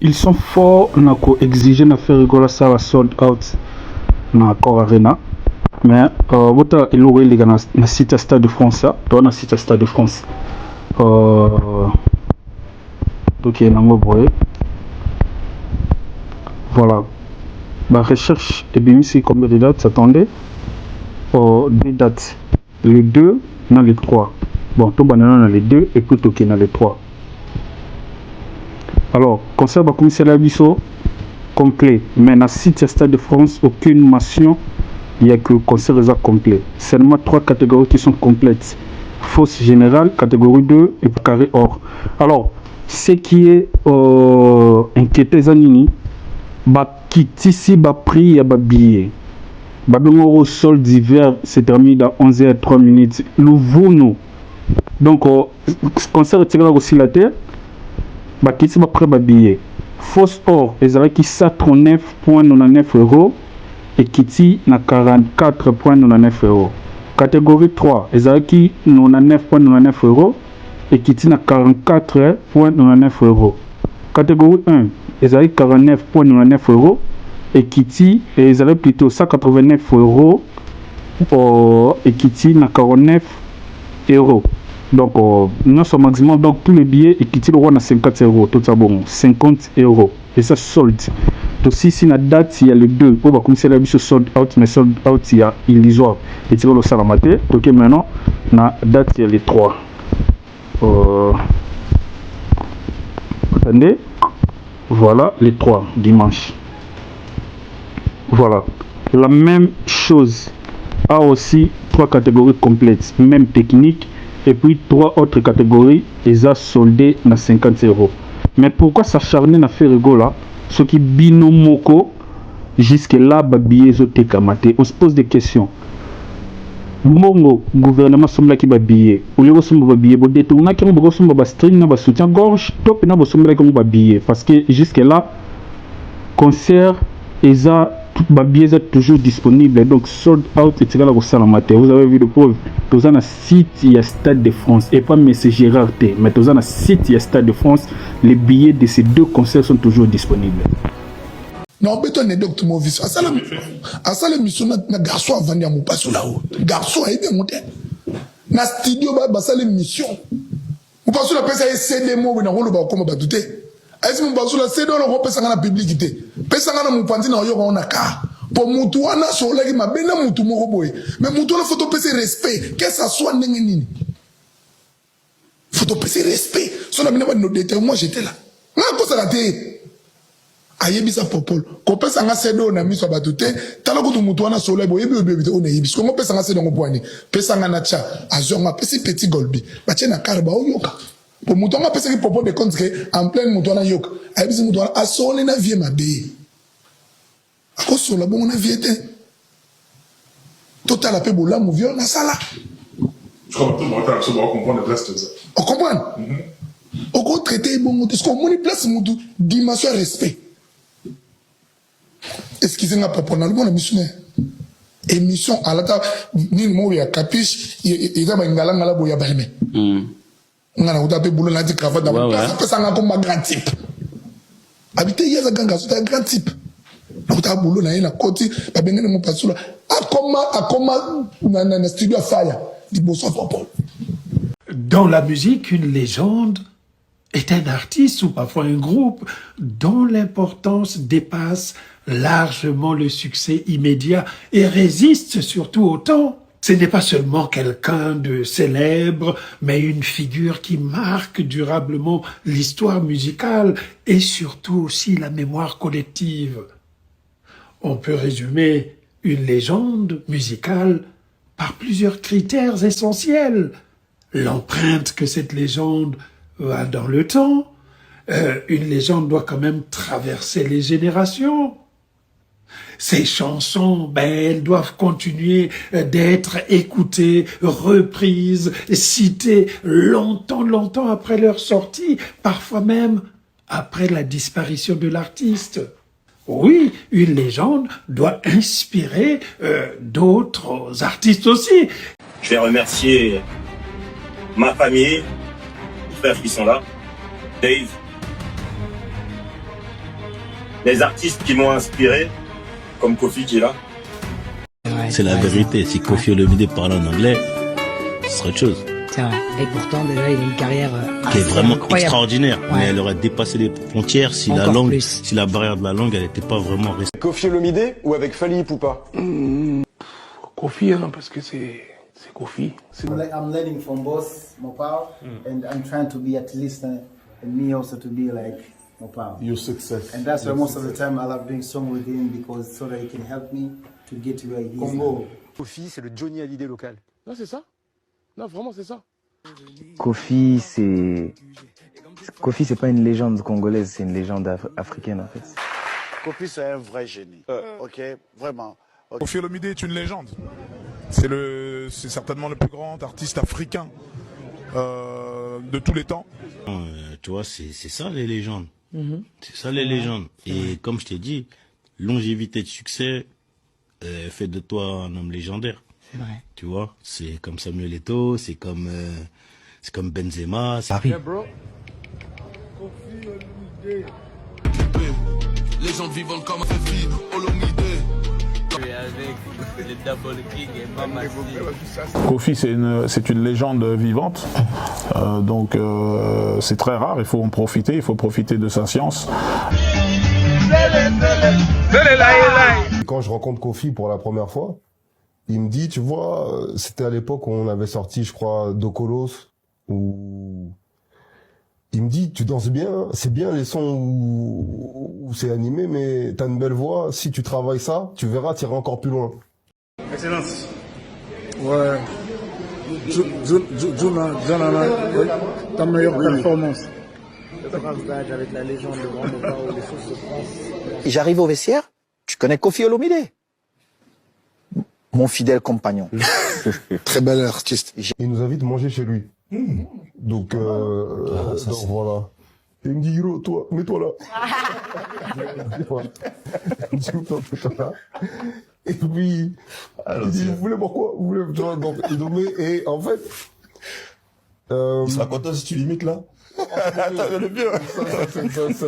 ils sont forts na ko exiger na faire rigola ça la sold out na Accor Arena. Mais votre il aurait les gars na site Stade de France ça, toi na site Stade de France. Donc il y voilà. Ma recherche est bien ici combien de dates s'attendait. Deux dates. Les 2 dans les 3. Bon, tout banana dans les 2 et plutôt qu'il dans les 3. Alors, concert va commencer la biseau complet. Mais dans le site Stade de France, aucune mention. Il n'y a que le concert complet. Seulement 3 catégories qui sont complètes. Fausse générale, catégorie 2 et carré or. Alors, ce qui est inquiété, Zanini, ici, prix et billet. Au sol d'hiver se termine à 11h03. Nous voulons. Donc, concert est aussi la terre. Kiti ba prêt billet. Fausse or, ils avaient qui 139,99 € et Kiti na 44,99 €. Catégorie 3, ils avaient qui 99,99 € et Kiti na 44,99 €. Catégorie 1, ils avaient 49,99 € et Kiti, ils avaient plutôt 189 € et Kiti na 49 €. Donc, nous sommes maximum, donc tous les billets et Kiti le roi à 50 €, tout ça bon, 50 €. Et ça solde. Donc, si la date, il y a les deux, on va commencer la vie sur sold out, mais sold out, il y a illusoire. Et tu vas le salamaté. Ok, maintenant, la date, il y a les 3. Attendez. Voilà, les 3 dimanche. Voilà. La même chose a aussi 3 catégories complètes, même technique. Et puis 3 autres catégories, ils ont soldé à 50 €. Mais pourquoi s'acharner à faire rigola? Ce qui binomoko, jusque là, on se pose des questions. Mongo, gouvernement sommes qui babillé. Ou les sommes babillé, bon détourna qui ont sommes string na soutien gorge, top na sommes qui ont babillé. Parce que jusque là, concert, ils ont Babies est toujours disponible, donc sold out et tiré la matin. Vous avez vu le pauvre. Tous en a site, il y a Stade de France et pas M. Gérard T. Mais tous en a site, il y a Stade de France. Les billets de ces 2 concerts sont toujours disponibles. Non, béton est donc tout mon vice. À ça, la mission, na garçon a vendu à mon passe là-haut. Garçon a bien monté. Na studio, bah, ça, les missions. Mon passe la pèse à CD mots, mais na rôle, bah, comment bah, douter. Est-ce que mon passe la CD, on repère ça dans la publicité. Pesanga mon panti na yoga on a ka. Pour mutu wana so lagi mabena mutu moko boy. Mais mutu la photo pese respect. Que ça soit ndenge nini. Photo pese respect. So na bina ba no détail moi j'étais là. Na ko ça raté. Ayebisa popol. Ko pesa nga sedo na miso batute. Tala ko mutu wana so lagi boy yebi on yebi. Ko mo pesa nga sedo ngopwani. Pesa nga na cha. Azonga pesi petit golbi. Ba tena karba o yoka. Pour mutu nga pesa ki popol de compte que en plein mutu wana yoka. Ayebisa mutu wana asole na vie mabe. Ako sur la bonne viété. Total appel boula mouvio na sala. Je crois que tout le monde comprend le reste de ça. On comprend. On peut traiter bon est-ce qu'on monte place mutu dimension respect. Excusez-moi papa na le bon émission à la table ni mo ya capiche il va ngala ngala boya balme. Ngana utape boulot na di cravate dans place ça nga comme grand type. Habiter yeza ganga c'est un grand type. Dans la musique, une légende est un artiste ou parfois un groupe dont l'importance dépasse largement le succès immédiat et résiste surtout au temps. Ce n'est pas seulement quelqu'un de célèbre, mais une figure qui marque durablement l'histoire musicale et surtout aussi la mémoire collective. On peut résumer une légende musicale par plusieurs critères essentiels. L'empreinte que cette légende a dans le temps. Une légende doit quand même traverser les générations. Ces chansons, elles doivent continuer d'être écoutées, reprises, citées longtemps après leur sortie, parfois même après la disparition de l'artiste. Oui, une légende doit inspirer d'autres artistes aussi. Je vais remercier ma famille, mes frères qui sont là, Dave, Les artistes qui m'ont inspiré, comme Kofi qui est là. C'est la vérité. Si Kofi Olomide parlait en anglais, ce serait autre chose. C'est vrai. Et pourtant, déjà, il a une carrière Qui est vraiment incroyable. extraordinaire. Ouais. Mais elle aurait dépassé les frontières si la Encore langue, plus. si la barrière de la langue, elle n'était pas vraiment restée. Kofi Olomide ou avec Fally Ipupa? Kofi, hein, parce que c'est Kofi. I'm learning from both Mopao, and I'm trying to be at least, and me also to be like Mopao. Your success. And that's why most of the time I love doing song with him because so that he can help me to get where he is. Congo. Kofi, c'est le Johnny Hallyday local. Non, c'est ça. Non, vraiment, c'est ça. Kofi, c'est pas une légende congolaise, c'est une légende africaine en fait. Kofi, c'est un vrai génie. Ok, vraiment. Okay. Kofi Olomide est une légende. C'est certainement le plus grand artiste africain de tous les temps. Tu vois, c'est ça les légendes. C'est ça les légendes. Et comme je t'ai dit, longévité de succès fait de toi un homme légendaire. C'est vrai. Tu vois, c'est comme Samuel Eto'o, c'est comme Benzema. Paris. Légende vivante comme Kofi Olomide. Kofi, c'est une légende vivante. Donc, c'est très rare. Il faut en profiter. Il faut profiter de sa science. Quand je rencontre Kofi pour la première fois, il me dit, tu vois, c'était à l'époque où on avait sorti, je crois, Dokolos, où il me dit, tu danses bien, c'est bien les sons où c'est animé, mais t'as une belle voix, si tu travailles ça, tu verras, tu iras encore plus loin. Excellence. Ouais. Ta meilleure performance. Avec la légende de Grand Mopao, les choses se passent. J'arrive au vestiaire, tu connais Kofi Olomide? Mon fidèle compagnon. Très bel artiste. Il nous invite à manger chez lui. Donc, donc voilà. Et il me dit, Hiro, toi, mets-toi là. Voilà. Il me dit, toi, mets-toi là. Et puis, il dit, vous voulez boire quoi? Vous voulez, tu vois, donc, et en fait, il sera content si tu limites là.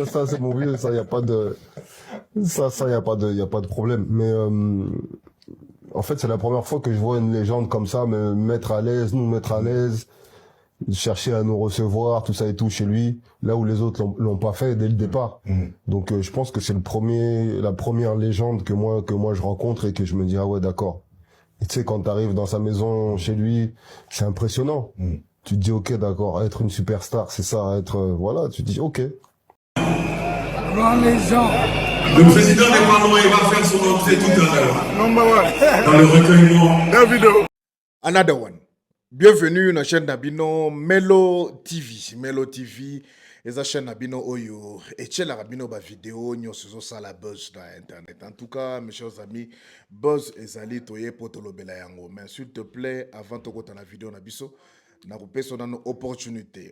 Ça, c'est mon vieux, ça, y a pas de, y a pas de problème. Mais, en fait, c'est la première fois que je vois une légende comme ça me mettre à l'aise, nous mettre à l'aise, chercher à nous recevoir, tout ça et tout chez lui, là où les autres l'ont pas fait dès le départ. Donc, je pense que c'est la première légende que moi je rencontre et que je me dis, ah ouais, d'accord. Et tu sais, quand t'arrives dans sa maison, chez lui, c'est impressionnant. Tu te dis, ok, d'accord, être une superstar, c'est ça, être, voilà, tu te dis, ok. Grand légende. Le président des Manois, il va faire son entrée tout à l'heure. Dans le recueillement. Davido. Another one. Bienvenue dans la chaîne d'Abino Melo TV. Melo TV, et la chaîne d'Abino Oyo. Et chez la Rabino ba vidéo, nous faisons ça la buzz dans Internet. En tout cas, mes chers amis, buzz et zali toye potolo bela yango. Mais s'il te plaît, avant de voir la vidéo nabiso, na kupeso na opportunité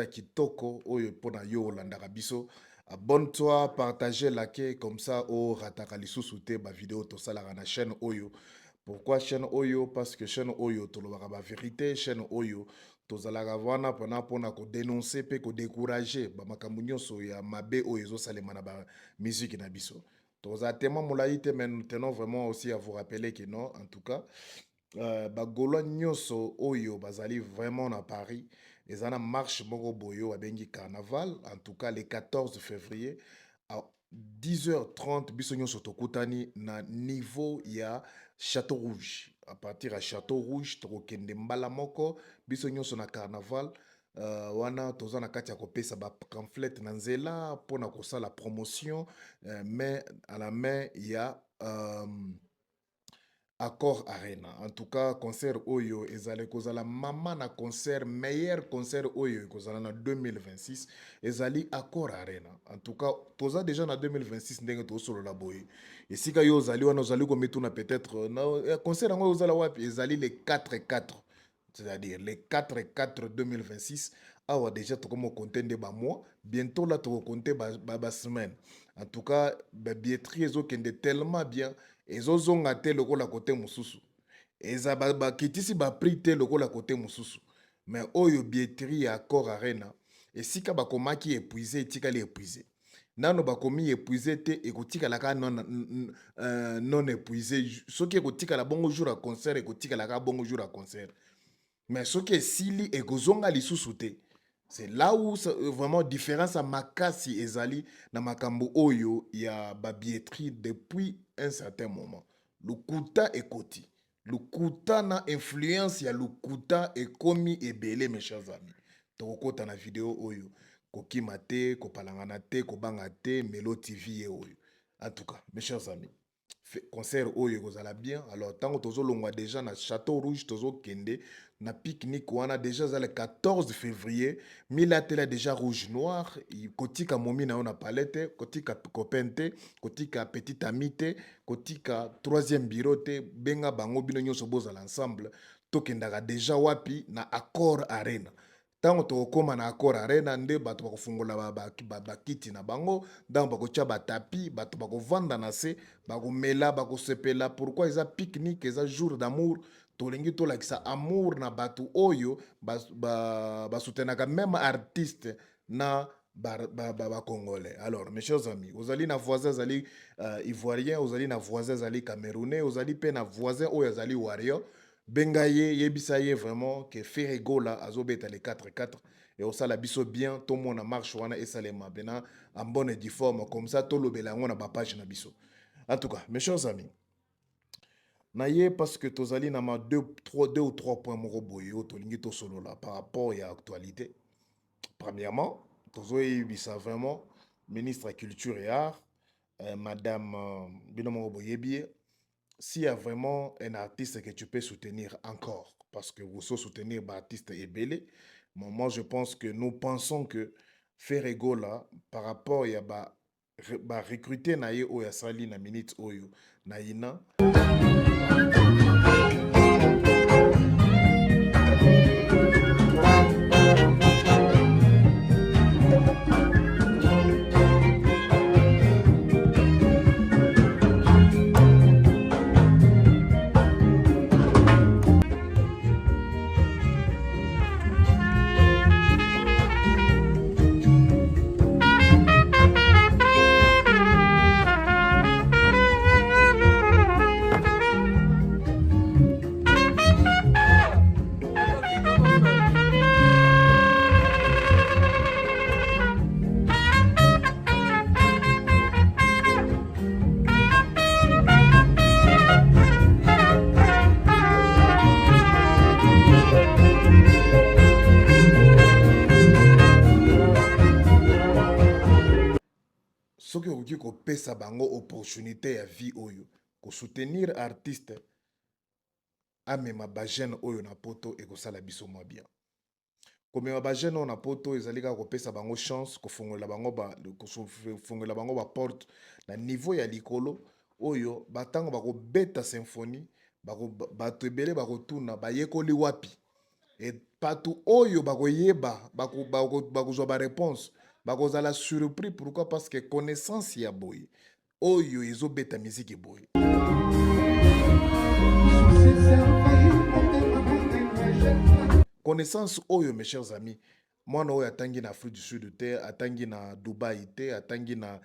qui toko oyo pona yo landa biso. Abonne-toi, partagez, likez comme ça au rataka lisusu te ba vidéo to sala na chaîne Oyo. Pourquoi chaîne Oyo? Parce que chaîne Oyo to lo ba vérité, chaîne Oyo to zala wana pona ko dénoncer pe ko décourager ba makambo nyonso ya mabe oyo zo salema na ba musique na biso. To za tellement molaïte mais nous tenons vraiment aussi à vous rappeler que non, en tout cas ba golo nyonso Oyo bazali vraiment na Paris. Et en marche moko boyo à bengi carnaval, en tout cas le 14 février à 10h30 bisognon sotokutani na niveau ya Château Rouge. À partir à Château Rouge tokende mbala moko bisognon so na carnaval wana toza na kati ya kopesa ba pamphlet na nzela pona kosa la promotion mais à la main il y a Accor Arena. En tout cas, concert Oyo ezale kozala mama na concert, meilleur concert Oyo kozala na 2026 ezali Accor Arena. En tout cas, toza déjà na 2026 ndenge to solo la boye. Et si ka yo ozali wana ozali ko metuna peut-être na concert ngo ozala wapi ezali le 4-4. C'est-à-dire les 4-4 2026. Awa déjà to comme compter de ba mois, bientôt là to compter ba semaine. En tout cas, ba billetterie ezo kende tellement bien. Ezozonga te lokola côté mususu. Eza ba kitisi ba prix te lokola côté mususu. Mais oyo billetterie ya Accor Arena et si ka ba komaki épuisé tika li épuisé. nano bakomi épuisé te ekotikala ka non épuisé soki ekotikala bongo jour à concert ekotikala ka bongo jour à concert mais soki esili ekozonga lisusu te. C'est là où vraiment différence à makasi ezali na makambo oyo ya babietri depuis un certain moment. Lukuta ekoti. Lukuta na influence ya lukuta ekomi ebele mes chers amis. Tokokota na vidéo oyo. Kokima te, kopalangana te, kobanga te, Melo TV ye oyo. En tout cas, mes chers amis, concert oyo kozala bien. Alors, tango tozo longwa déjà na Château Rouge, tozo kende, na pique-nique wana déjà le 14 février, mila tela déjà rouge noir, kotika momi na ona palette, kotika kopente, kotika petit amite, kotika troisième bureau te, benga bango bino nyonso boza l'ensemble, tokendaka déjà wapi na Accor Arena. Tango tokokoma na Accor Arena nde bato bakofungola bakiti na bango, donc bakotia batapi, bato bakovanda na se, bakomela, bakosepela. Pourquoi eza pique-nique, eza jour d'amour, tolingi tolakisa amour na bato oyo basoutenaka même artiste na congolais. Alors mes chers amis, ozali na voisin zali ivoirien, ozali na voisin zali camerounais, ozali pe na voisin oyo zali wario. Bengaye, yebisaye vraiment que Ferrego là azobeta les 4-4 et au sala biso bien tout monde marche wana et salema bena en bonne et due forme comme ça tout le belango na ba page na biso. En tout cas, mes chers amis, naye parce que tozali na ma 2 ou 3 points moko boye to lingi to solo là par rapport à actualité. Premièrement, tozoyi bisa vraiment ministre de la Culture et Art madame Binomo Boyebie. S'il y a vraiment un artiste que tu peux soutenir encore, parce que vous savez soutenir un artiste ebele, moi je pense que nous pensons que Ferrego là, par rapport à recruter naye oya sali na minute oyo na ina. Ce que vous dites qu'on peut sa bango opportunité à vie oyo, ko soutenir artiste amema bajene oyo na poto et ko sala biso mwa bien. Comme ma bajene na poto ezalika ko pesa bango chance ko fongola bango ba porte na niveau ya likolo oyo batango bako beta symphonie bato ebele bako tuna bayekoli wapi et patu oyo bako yeba bako zo ba réponse. Bakozala surpris pourquoi parce que connaissance ya boy oyo ezo beta musique boy. Connaissance oyo mes chers amis, moi oyo atangi na Afrique du Sud te, atangi na Dubai te, atangi na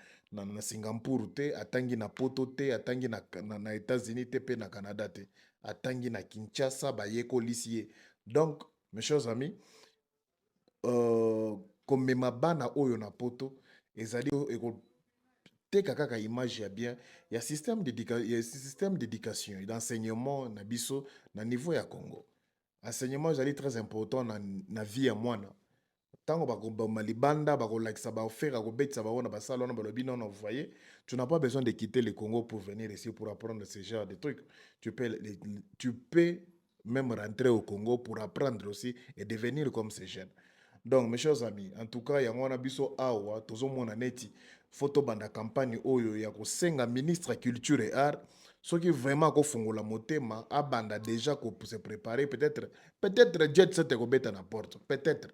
Singapour te, atangi na Poto te, atangi na États-Unis te pe na Canada te, atangi na Kinshasa ba yeko lisie. Donc mes chers amis, comme ma bana oyo na poto ezali eko teka kaka image ya bien ya système d'éducation et d'enseignement na biso na niveau ya Congo. Enseignement ezali très important na vie ya mwana. Tango ba libanda ba ko lakisa ba offert ko betsa ba wona ba sala na balobi non, vous voyez, tu n'as pas besoin de quitter le Congo pour venir ici pour apprendre ce genre de trucs. Tu peux même rentrer au Congo pour apprendre aussi et devenir comme ces jeunes. Donc mes chers amis, en tout cas yango na biso awa tozo mona neti photo banda campagne oyo ya ko senga ministre culture et art soki vraiment ko fungola motema abanda déjà ko se préparer peut-être jet set ko beta na porte, peut-être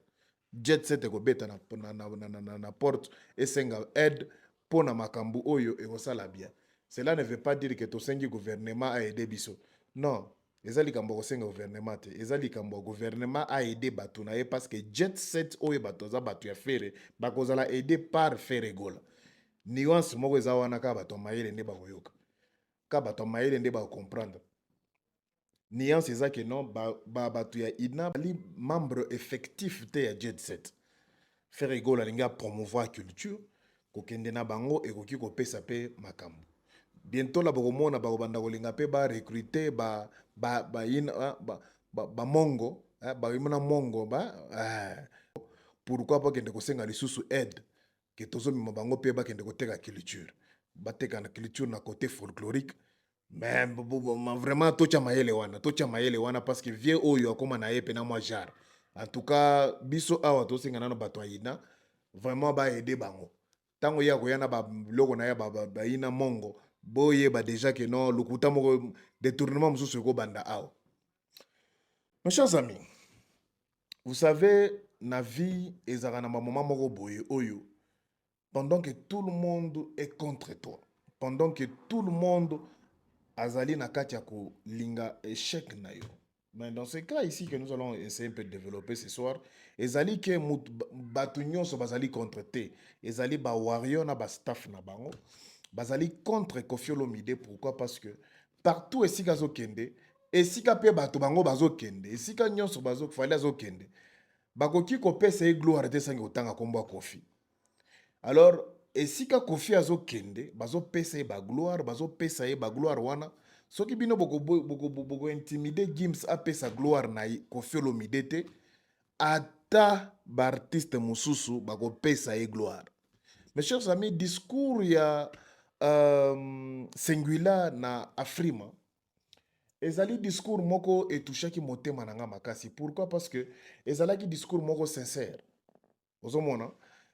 jet set ko beta na porte et senga aide pour na makambu oyo e ko sala bien. Cela ne veut pas dire que to sengi gouvernement a aidé biso. Non. Ezali kambo kosenga gouvernement te, ezali kambo gouvernement a aidé bato na ye parce que jet set oyo bato za bato ya fere bakozala aidé par Ferrego. nuance moko eza wana kaka bato mayele nde bakoyoka kaka bato mayele nde bakomprendre nuance eza ke non bato ya ina bali membre effectif te ya jet set faire egolo alingi promouvoir culture kokende na bango ekoki kopesa pe makambo bientôt la bokomona bakobanda kolinga pe barecruter bamongo baimona mongo pourquoi pas kende kosenga lisusu aide ke tozomima bango mpe bakende koteka culture bateka na culture na côté folklorique mais vraiment tocha mayele wana parce que vieux oyo akoma na ye pena moi jar en tout cas biso awa tosenga nano bato ayina vraiment baede bango tango ya koya na biloko na ya bayina mongo boyeba déjà que non lokuta moko détournement mosusu ekobanda awa. Mes chers amis, vous savez, na vie ezaka na moment moko boye oyo pendant que tout le monde est contre toi, pendant que tout le monde azali na kati ya kolinga échec na yo. Mais dans ce cas ici que nous allons essayer un peu de développer ce soir, ezali ke batu nyonso bazali contre te, ezali ba warrior na ba staff na bango, bazali contre Koffi Olomide. Pourquoi? Parce que partout esika zokende, esika pe bato bango bazokende, esika nyonso bazokfali azokende, bakoki kopesa e gloire te sangi otanga kombo Koffi. Alors esika Koffi azokende, bazopesa e ba gloire wana. Soki bino boko intimider Gims apesa gloire na Koffi Olomide te, ata bartiste mususu bako pesa e gloire. Mes chers amis, discours ya Singuila na Afrima ezali discours moko etouchaki motema nanga makasi. Pourquoi? Parce que ezalaki discours moko sincère. Ozomona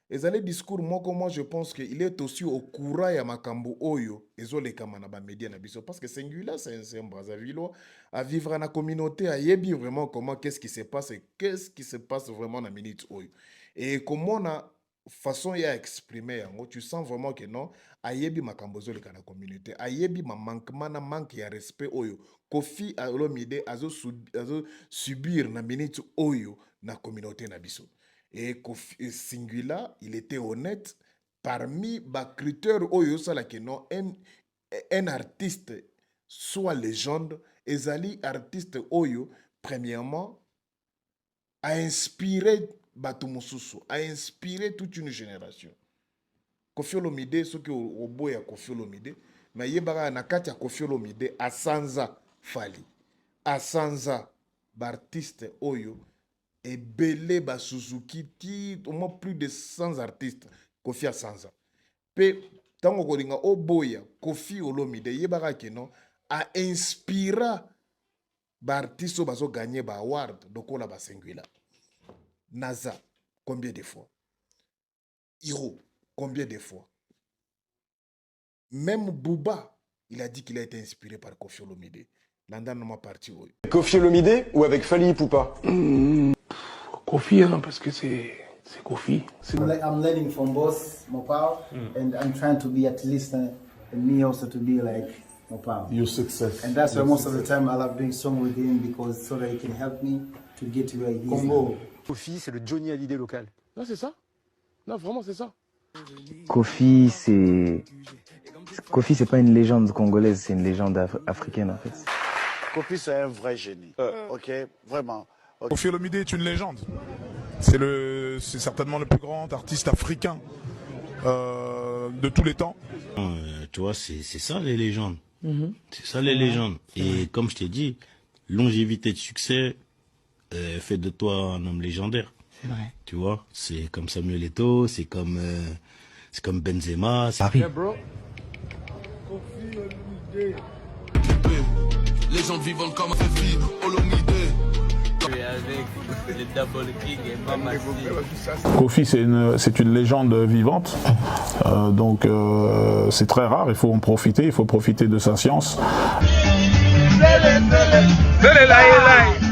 ezali discours moko, moi je pense que il est aussi au courant ya makambo oyo ezolekama na ba média na biso, parce que Singuila c'est un Brazzavillois à vivre na communauté, a yebi vraiment comment qu'est-ce qui se passe et qu'est-ce qui se passe vraiment na minute oyo, et comment na façon ya exprimer yango, tu sens vraiment que non ayebi makambo ezoleka na communauté, ayebi ma manque ya respect oyo Koffi Olomide azo subir na minute oyo na communauté na biso. Et Singuila, il était honnête parmi les critères oyo sala que non un artiste soit légende, ezali artiste oyo premièrement a inspiré bato mususu, a inspiré toute une génération. Koffi Olomide, ce que oboya Koffi Olomide, mais yebaka na kati ya Koffi Olomide a sanza fali, a sanza artiste oyo et belé ba Suzuki ti au moins plus de 100 artistes Koffi a sanza. Pe tango kolinga oboya Koffi Olomide yebaka ke non a inspira ba artiste bazo gagner ba award dokola ba Singuila. Naza combien de fois? Hiro combien de fois? Même Booba, il a dit qu'il a été inspiré par Koffi Olomide. L'andana parti. Koffi Olomide ou avec Fally Ipupa? Koffi, hein, parce que c'est Koffi. I'm learning from both Mopao, and I'm trying to be at least and me also to be like Mopao. Your success. And that's why most of the time I love doing song with him, because so that he can help me to get to where he is. Congo. Koffi, c'est le Johnny Hallyday local. Non, c'est ça. Non, vraiment, c'est ça. Koffi, c'est pas une légende congolaise, c'est une légende africaine en fait. Koffi, c'est un vrai génie. Ok, vraiment. Okay. Koffi Olomide est une légende. C'est certainement le plus grand artiste africain de tous les temps. Tu vois, c'est ça les légendes. C'est ça les légendes. Et comme je t'ai dit, longévité de succès fait de toi un homme légendaire. C'est vrai. Tu vois, c'est comme Samuel Eto'o, c'est comme Benzema. Paris. Yeah, bro. Koffi Olomide. Légende vivante comme Koffi Olomide. Avec le Double King et Mama Koffi, c'est une légende vivante, donc c'est très rare, il faut en profiter, il faut profiter de sa science.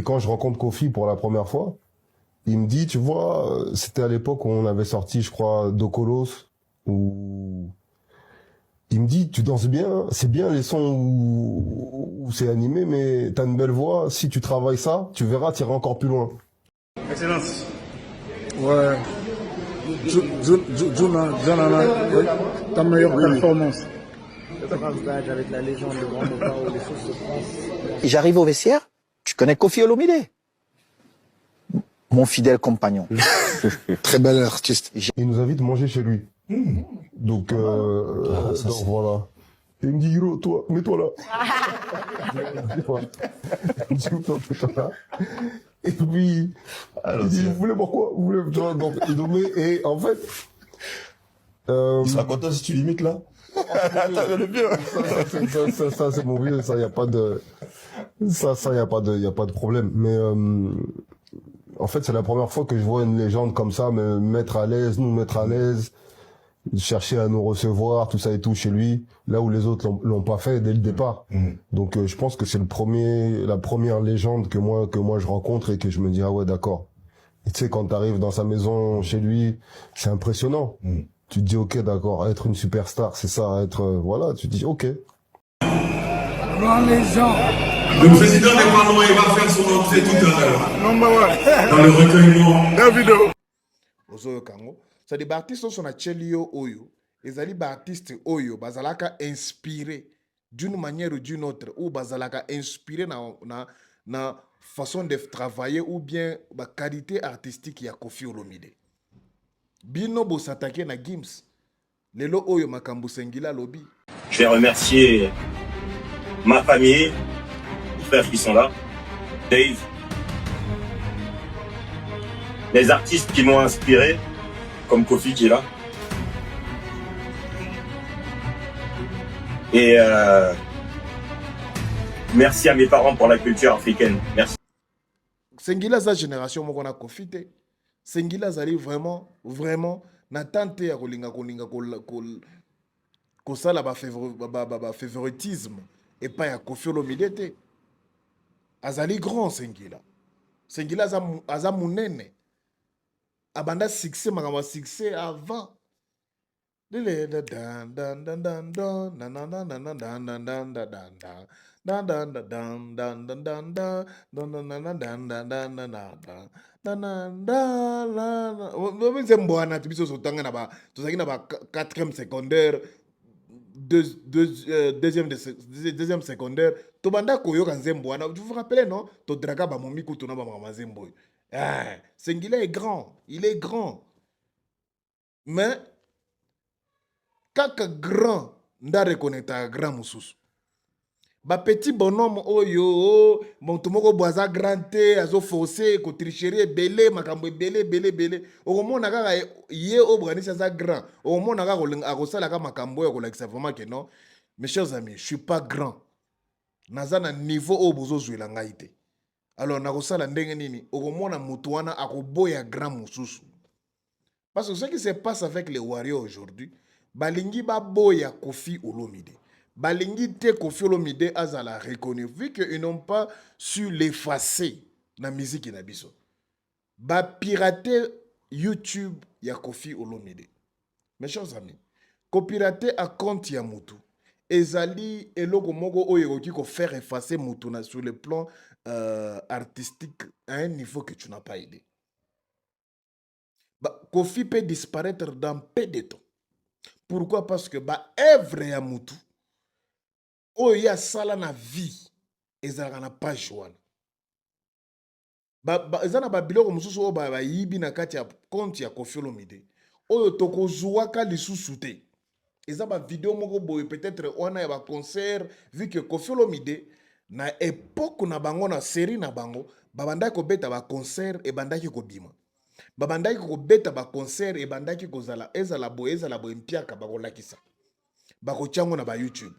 Quand je rencontre Koffi pour la première fois, il me dit, tu vois, c'était à l'époque où on avait sorti, je crois, Dokolos, où il me dit, tu danses bien, c'est bien les sons où c'est animé, mais t'as une belle voix, si tu travailles ça, tu verras, tu iras encore plus loin. Excellence. Ouais. ta meilleure performance. Avec la légende de Grand Mopao, les choses se passent. J'arrive au vestiaire, tu connais Kofi Olomide? Mon fidèle compagnon. Très bel artiste. Il nous invite à manger chez lui. Donc, donc voilà. Et il me dit, Hiro, toi, mets-toi là. Il me dit, toi, mets-toi là. Et puis, il dit, vous voulez voir quoi? Vous voulez, tu vois, donc, il nous met, et en fait, il sera content si tu limites là. Attends, le bien. Ça, c'est mon vieux, ça, y a pas de, y a pas de problème. Mais, en fait, c'est la première fois que je vois une légende comme ça me mettre à l'aise, nous mettre à l'aise, chercher à nous recevoir, tout ça et tout chez lui, là où les autres l'ont pas fait dès le départ. Donc je pense que c'est la première légende que moi je rencontre et que je me dis ah ouais d'accord. Et tu sais quand t'arrives dans sa maison chez lui, c'est impressionnant. Tu te dis ok d'accord, être une superstar, c'est ça, être voilà, tu te dis ok. Grand légende. Le président des Parlements, il va faire son entrée tout à l'heure. Dans le recueillement. Davido. Ozo Kango. Ça des artistes sont à Chelio Oyo. Les artistes Oyo, bazalaka inspiré d'une manière ou d'une autre, ou bazalaka inspiré na façon de travailler ou bien la qualité artistique ya Kofi Olomide. Bino bo s'attaquer na Gims. Lelo Oyo makambu sengila lobby. Je vais remercier ma famille, les frères qui sont là, Dave, les artistes qui m'ont inspiré, comme Kofi qui est là. Et merci à mes parents pour la culture africaine. Merci. Sengila za génération moko na Kofi te. Sengila zali vraiment na tante ya kolinga ko sala ba favoritisme et pas ya Kofi Olomide te. Azali grand Sengila. Sengila aza munene. Abanda succès makama succès avant. Mbwana tibiso sotanga na ba tozaki na ba 4e secondaire deuxième secondaire tobanda koyoka nzembwana. Vous vous rappelez non to draga ba momi kutuna ba mama nzembo. Sengila est grand, il est grand. Mais kaka grand nda reconnaître grand mususu. Ba petit bonhomme oyo monto moko boaza grand te azo forcer ko tricherie belé makambo belé okomona kaka ye obranisa za grand okomona kaka kolinga akosala ka makambo ya kolakisa vraiment que non. Mes chers amis, je suis pas grand. Naza na niveau o bozo zwela ngai te. Alors nakosala ndenge nini okomona mutu wana akoboya grand mususu. Parce que ce qui se passe avec les Warriors aujourd'hui, balingi baboya Kofi Olomide. Balingi te Kofi Olomide azala reconnu vu qu'ils n'ont pas su l'effacer na musique na biso. Ba pirater YouTube ya Kofi Olomide. Mes chers amis, ko pirater à compte ya mutu. Ezali eloko moko oyo ki ko faire effacer mutu na sur le plan artistique à un niveau que tu n'as pas idée. Kofi peut disparaître dans peu de temps. Pourquoi? Parce que œuvre ya mutu oyo ya sala na vie ezalaka na page wana. Ezana ba biloko mususu oyo bayibi na kati ya compte ya Kofi Olomide oyo tokozwaka lisusu te. Eza ba vidéo moko boye peut-être wana ya ba concert vu que Kofi Olomide na époque na bango na série na bango babandaki kobeta ba concert e bandaki kobima. Babandaki kobeta ba concert e bandaki kozala ezala boye mpiaka bakolakisa. Bakotiango na ba YouTube.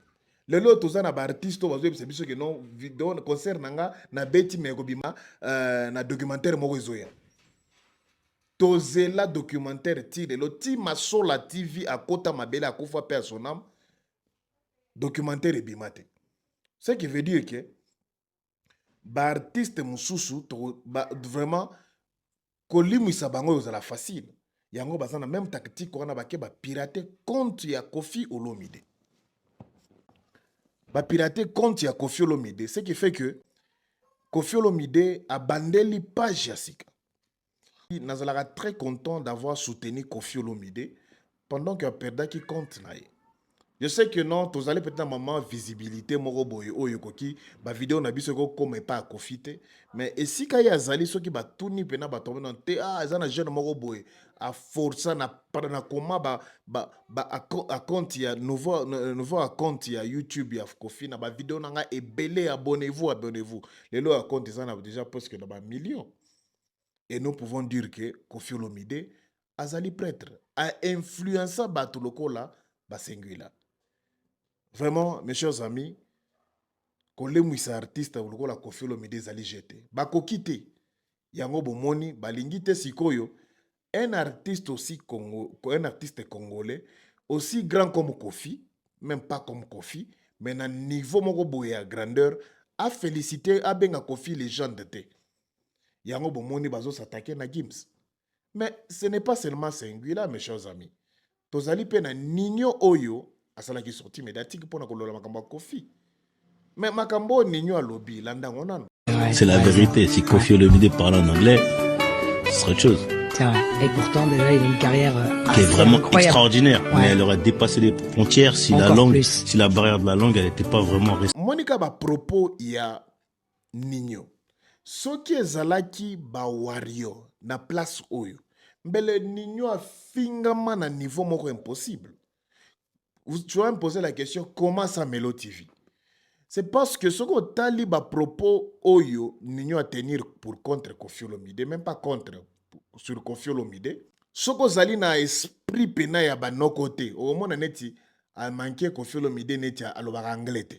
Lelo tozana ba artiste bazo yebisa biso ke non vidéo concert nanga na beti me kobima na documentaire moko ezoya. Tozela documentaire ti lelo ti Masola TV akota mabele akufa pe son âme. Documentaire ebimate. Ce qui veut dire que ba artiste mususu vraiment kolimwisa bango yozala facile. Yango bazana même tactique wana bake ba pirater compte ya Kofi Olomide. Ba pirater compte ya Kofi Olomide, ce qui fait que Kofi Olomide a bandeli page ya sika. Nazalaka très content d'avoir soutenu Kofi Olomide pendant que Perda qui compte là. Je sais que non, tu allez peut-être un moment visibilité moko boy oyo koki ba vidéo na biso ko comme pas kofite mais et si kaya zali soki ba tuni pena ba tombe non te ah za na jeune moko boy a força na para na koma a compte ya nouveau account ya YouTube ya Kofi na ba vidéo na nga ebele abonnez-vous lelo a compte ça na déjà presque na ba millions et nous pouvons dire que Kofi Olomide azali prêtre a influencé bato lokola ba singuila. Vraiment, mes chers amis, quand les artistes ou la Kofi Olomide zali jeté, bakokite yango bomoni balingite sikoyo un artiste aussi un artiste congolais aussi grand comme Kofi, même pas comme Kofi, mais à niveau moko boye à grandeur a félicité a benga Kofi légende te. Yango bomoni bazo s'attaquer na Gims. Mais ce n'est pas seulement singulier, mes chers amis. Tozali pe na Nino Oyo asala qui sorti médiatique pour na kolola makambo Kofi. Mais makambo Nino a lobby landa ngonan. C'est la vérité. Si Kofi Olomide parle en anglais, ce serait autre chose. C'est vrai. Et pourtant, déjà, il a une carrière qui est vraiment incroyable. extraordinaire. Ouais. Mais elle aurait dépassé les frontières si Encore la langue, plus. si la barrière de la langue, elle n'était pas vraiment restée. Monica ba propos ya Nino. Soki ezalaki ba wario na place oyo. Mbele Nino a fingama na niveau moko impossible. Tu vas me poser la question, comment ça Melo TV? C'est parce que ce que tali ba propos oyo Nino a tenir pour contre Kofi Olomide, même pas contre sur Kofi Olomide. Ce que zali na esprit pena ya ba no côté. Au moment neti a manqué Kofi Olomide neti a lo anglais te.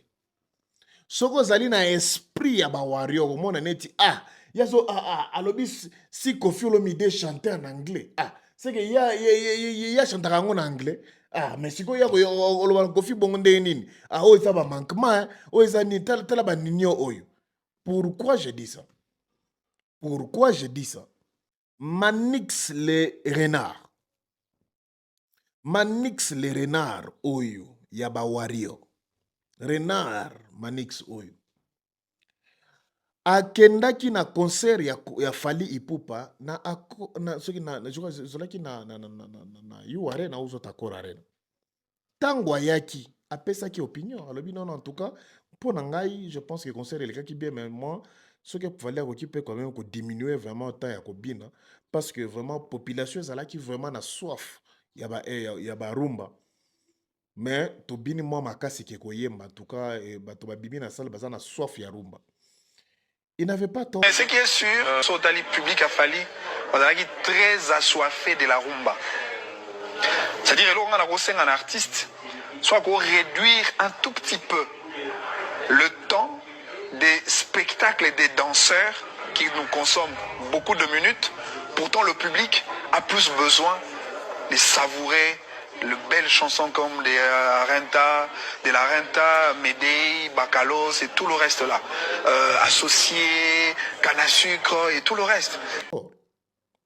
Ce que zali na esprit ya ba warrior au moment neti yazo alobi si Kofi Olomide chantait en anglais. C'est que ya chantaka en anglais. Mais si ko ya ko Kofi bongonde nini. O ça ba manquement, o ça ni tala ba ninyo oyo. Pourquoi je dis ça? Pourquoi je dis ça? Manix les renards. Manix les renards oyo ya ba wario. Renard Manix oyo. Akendaki na concert ya Fally Ipupa na soki na zolaki na you arena uzo takora arena. Tango ayaki apesaki opinion alobi non en tout cas pour ngai je pense que concert il qui bien mais moi ce que Fally occupé quand même ko diminuer vraiment temps ya ko bina parce que vraiment population zalaki vraiment na soif ya ba rumba. Mais to bini moi makasi ke koyemba en tout cas bato ba bibi na salle bazana soif ya rumba. Il n'avait pas tort. Mais ce qui est sûr, son tali public a fallu, on a dit très assoiffé de la rumba. C'est-à-dire qu'on a un artiste, soit qu'on réduire un tout petit peu le temps des spectacles et des danseurs qui nous consomment beaucoup de minutes. Pourtant, le public a plus besoin de savourer de belles chansons comme de la Renta, Médée, Bacalos et tout le reste là. Associé, canne à sucre et tout le reste.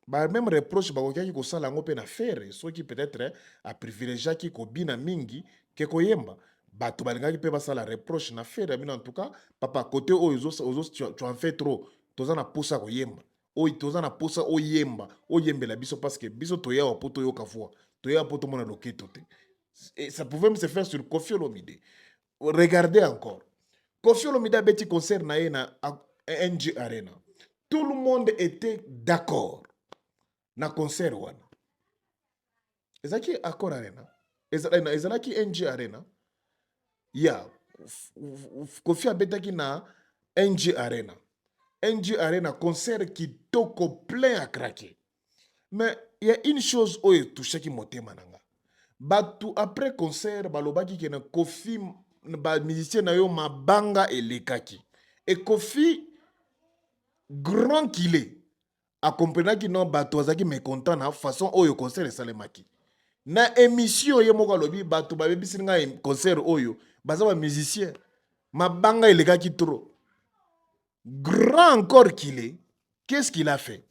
Même reproche bakoki ko sala ngo pe na faire, ceux qui peut-être a privilégié qui ko bina mingi ke ko yemba. Bato balingaki pe basala reproche na faire, mais en tout cas papa côté ozo tu en fais trop. Toza na posa ko yemba. Toza na posa o yemba, o yembela biso parce que biso toya wa poto yo kavua. Et ça pouvait même se faire sur Kofi Olomide. Regardez encore. Kofi Olomide a bêti concert na NG Arena. Tout le monde était d'accord na concert wana. Ezaki Accor Arena. Ezalaki NG Arena. Ya Kofi a bêtaki na NG Arena. NG Arena concert qui toko plein à craquer. Mais il y a une chose où il touche qui monte mananga. Batu après concert balobaki que na Kofi ba musicien na yo mabanga et lekaki. Et Kofi grand qu'il est a compris que non batu azaki mécontent na façon oyo concert et salemaki. Na émission ye moko lobi batu ba bebisi nga concert oyo baza ba musicien mabanga et lekaki trop. Grand encore qu'il est, qu'est-ce qu'il a fait?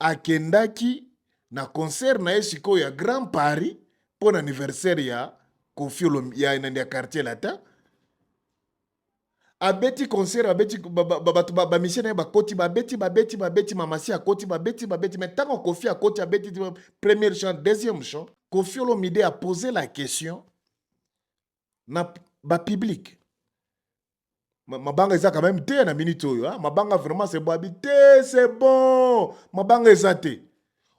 Akendaki na concert na esiko ya Grand Paris pour l'anniversaire ya Kofi Olomide ya quartier latin. abeti concert abeti bato bamisien na ye bakoti babeti mamasi akoti babeti mais ntango Kofi akoti abeti première chant deuxième chant Koffi Olomide a posé la question na bapublic mabanga eza quand même te na minute oyo mabanga vraiment c'est bon habité c'est bon mabanga eza te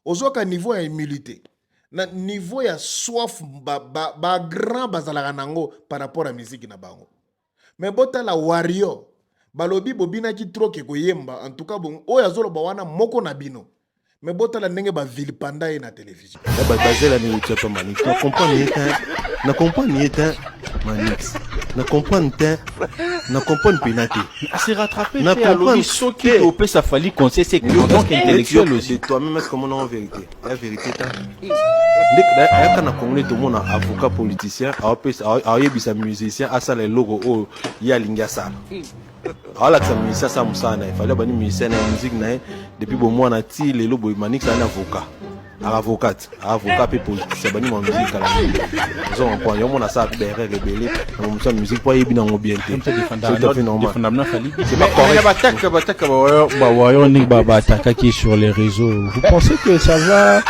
ozoka niveau ya humilité na niveau ya soif ba grand bazalaka nango par rapport à musique na bango mais botala Wario balobi bobinaki trop ke koyemba en tout cas bon oyo azoloba wana moko na bino mais botala ndenge bavilipanda ye na télévision bazela ni utia Manix na comprendre ni eta Manix na comprendre penate c'est rattrapé na comprendre soki opé ça fallait conseiller c'est donc intellectuel aussi toi-même est-ce comment en vérité la vérité ta dès qu'on a congolais tout monde avocat politicien a yebisa musicien a ça les logo oh ya linga ça ala que ça musicien ça musana il fallait bani musicien na musique na depuis bon mois na ti les lobo Manix un avocat pe politicien bani mo musique la ils ont point yo mona ça derrière rebelle na mo musique pour yebi na bien te c'est pas correct ba attaque qui sur les réseaux vous pensez que ça va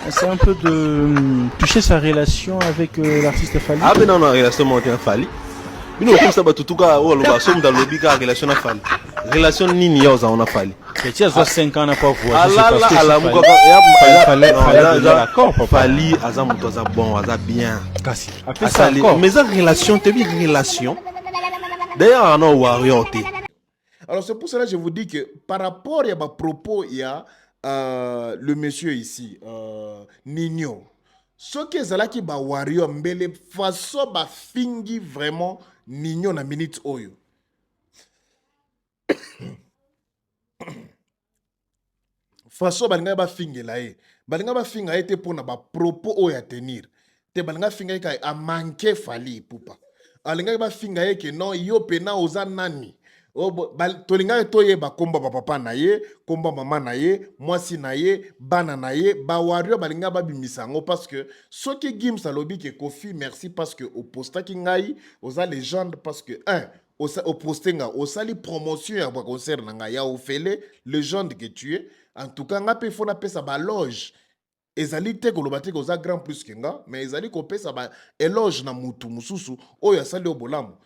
c'est un peu de toucher sa relation avec l'artiste Fally ah ben non relation monter Fally nous comme ça ba tutuka ou lo ba somme dans le biga relation na Fally relation nini yoza on a Fally tu as 5 ans n'a pas voir Fally aza muto aza bon aza bien kasi après ça mais ça relation te bien relation d'ailleurs non Wario te alors c'est pour cela que je vous dis que par rapport à ma propos il y a le monsieur ici Nino ce qui est là qui ba Wario mbele façon ba fingi vraiment Nino na minute oyo façon balinga ba fingela ye balinga ba finga ete pona ba propos oyo ya tenir te balinga finga ka a manquer Fally Ipupa alinga ba finga ye ke non yo pena oza nani tolinga toyeba komba papa na ye komba mama na ye mwasi na ye bana na ye ba Wario balinga babimisa ngo parce que soki Gims alobi ke Koffi merci parce que au postaki ngai oza légende parce que au postenga au sali promotion ya ba concert na ngai ya ofele légende que tu es en tout cas nga pe fona pesa ba loge ezali te koloba te koza grand plus que nga mais ezali ko pesa ba éloge na mutu mususu oyo asali obolamu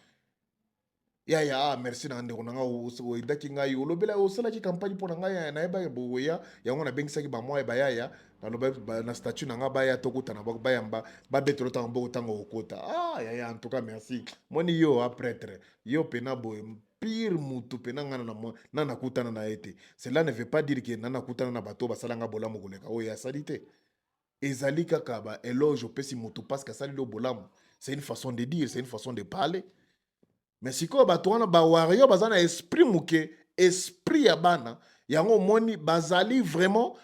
ya merci na ndeko nanga o idaki ngai olobela osala ki campagne pour ngai na eba boya yango na bengisaki ba moya bayaya na loba na statut nanga baya tokota na bayamba ba betolo tango tango okota ya en tout cas merci moni yo a prêtre yo pena boy pire mutu pena ngana na nakutana na ete cela ne veut pas dire que na nakutana na bato basalanga bolamu koleka oyo asalite ezali kaka ba éloge opesi mutu parce que sali lo bolamu c'est une façon de dire c'est une façon de parler. Mais si ko bato wana ba Wario bazana esprit muke esprit ya bana yango moni bazali vraiment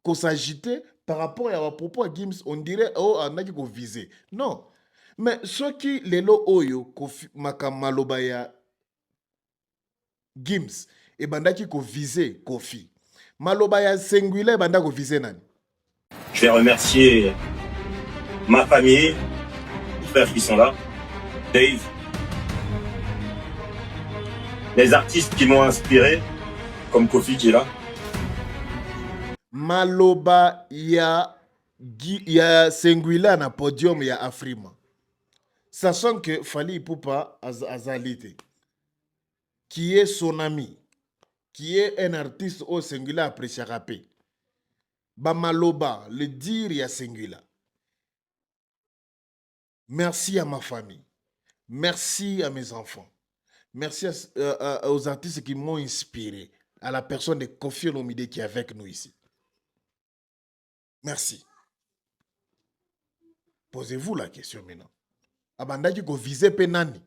ko s'agiter par rapport à propos à Gims on dirait oh anaki ko viser non mais ceux qui lelo oyo ko makamaloba ya Gims et bandaki ko viser Koffi maloba ya singulier banda ko viser nani. Je vais remercier ma famille, les frères qui sont là, Dave, les artistes qui m'ont inspiré, comme Koffi qui est là. Maloba ya singulier na podium ya Afrima. Sachant que Fally Ipupa azalite, qui est son ami, qui est un artiste au singulier apprécié rapper. Ba maloba, le dire ya singulier. Merci à ma famille. Merci à mes enfants. Merci aux artistes qui m'ont inspiré, à la personne de Koffi Olomide qui est avec nous ici. Merci. Posez-vous la question maintenant. Abandaki ko viser penani.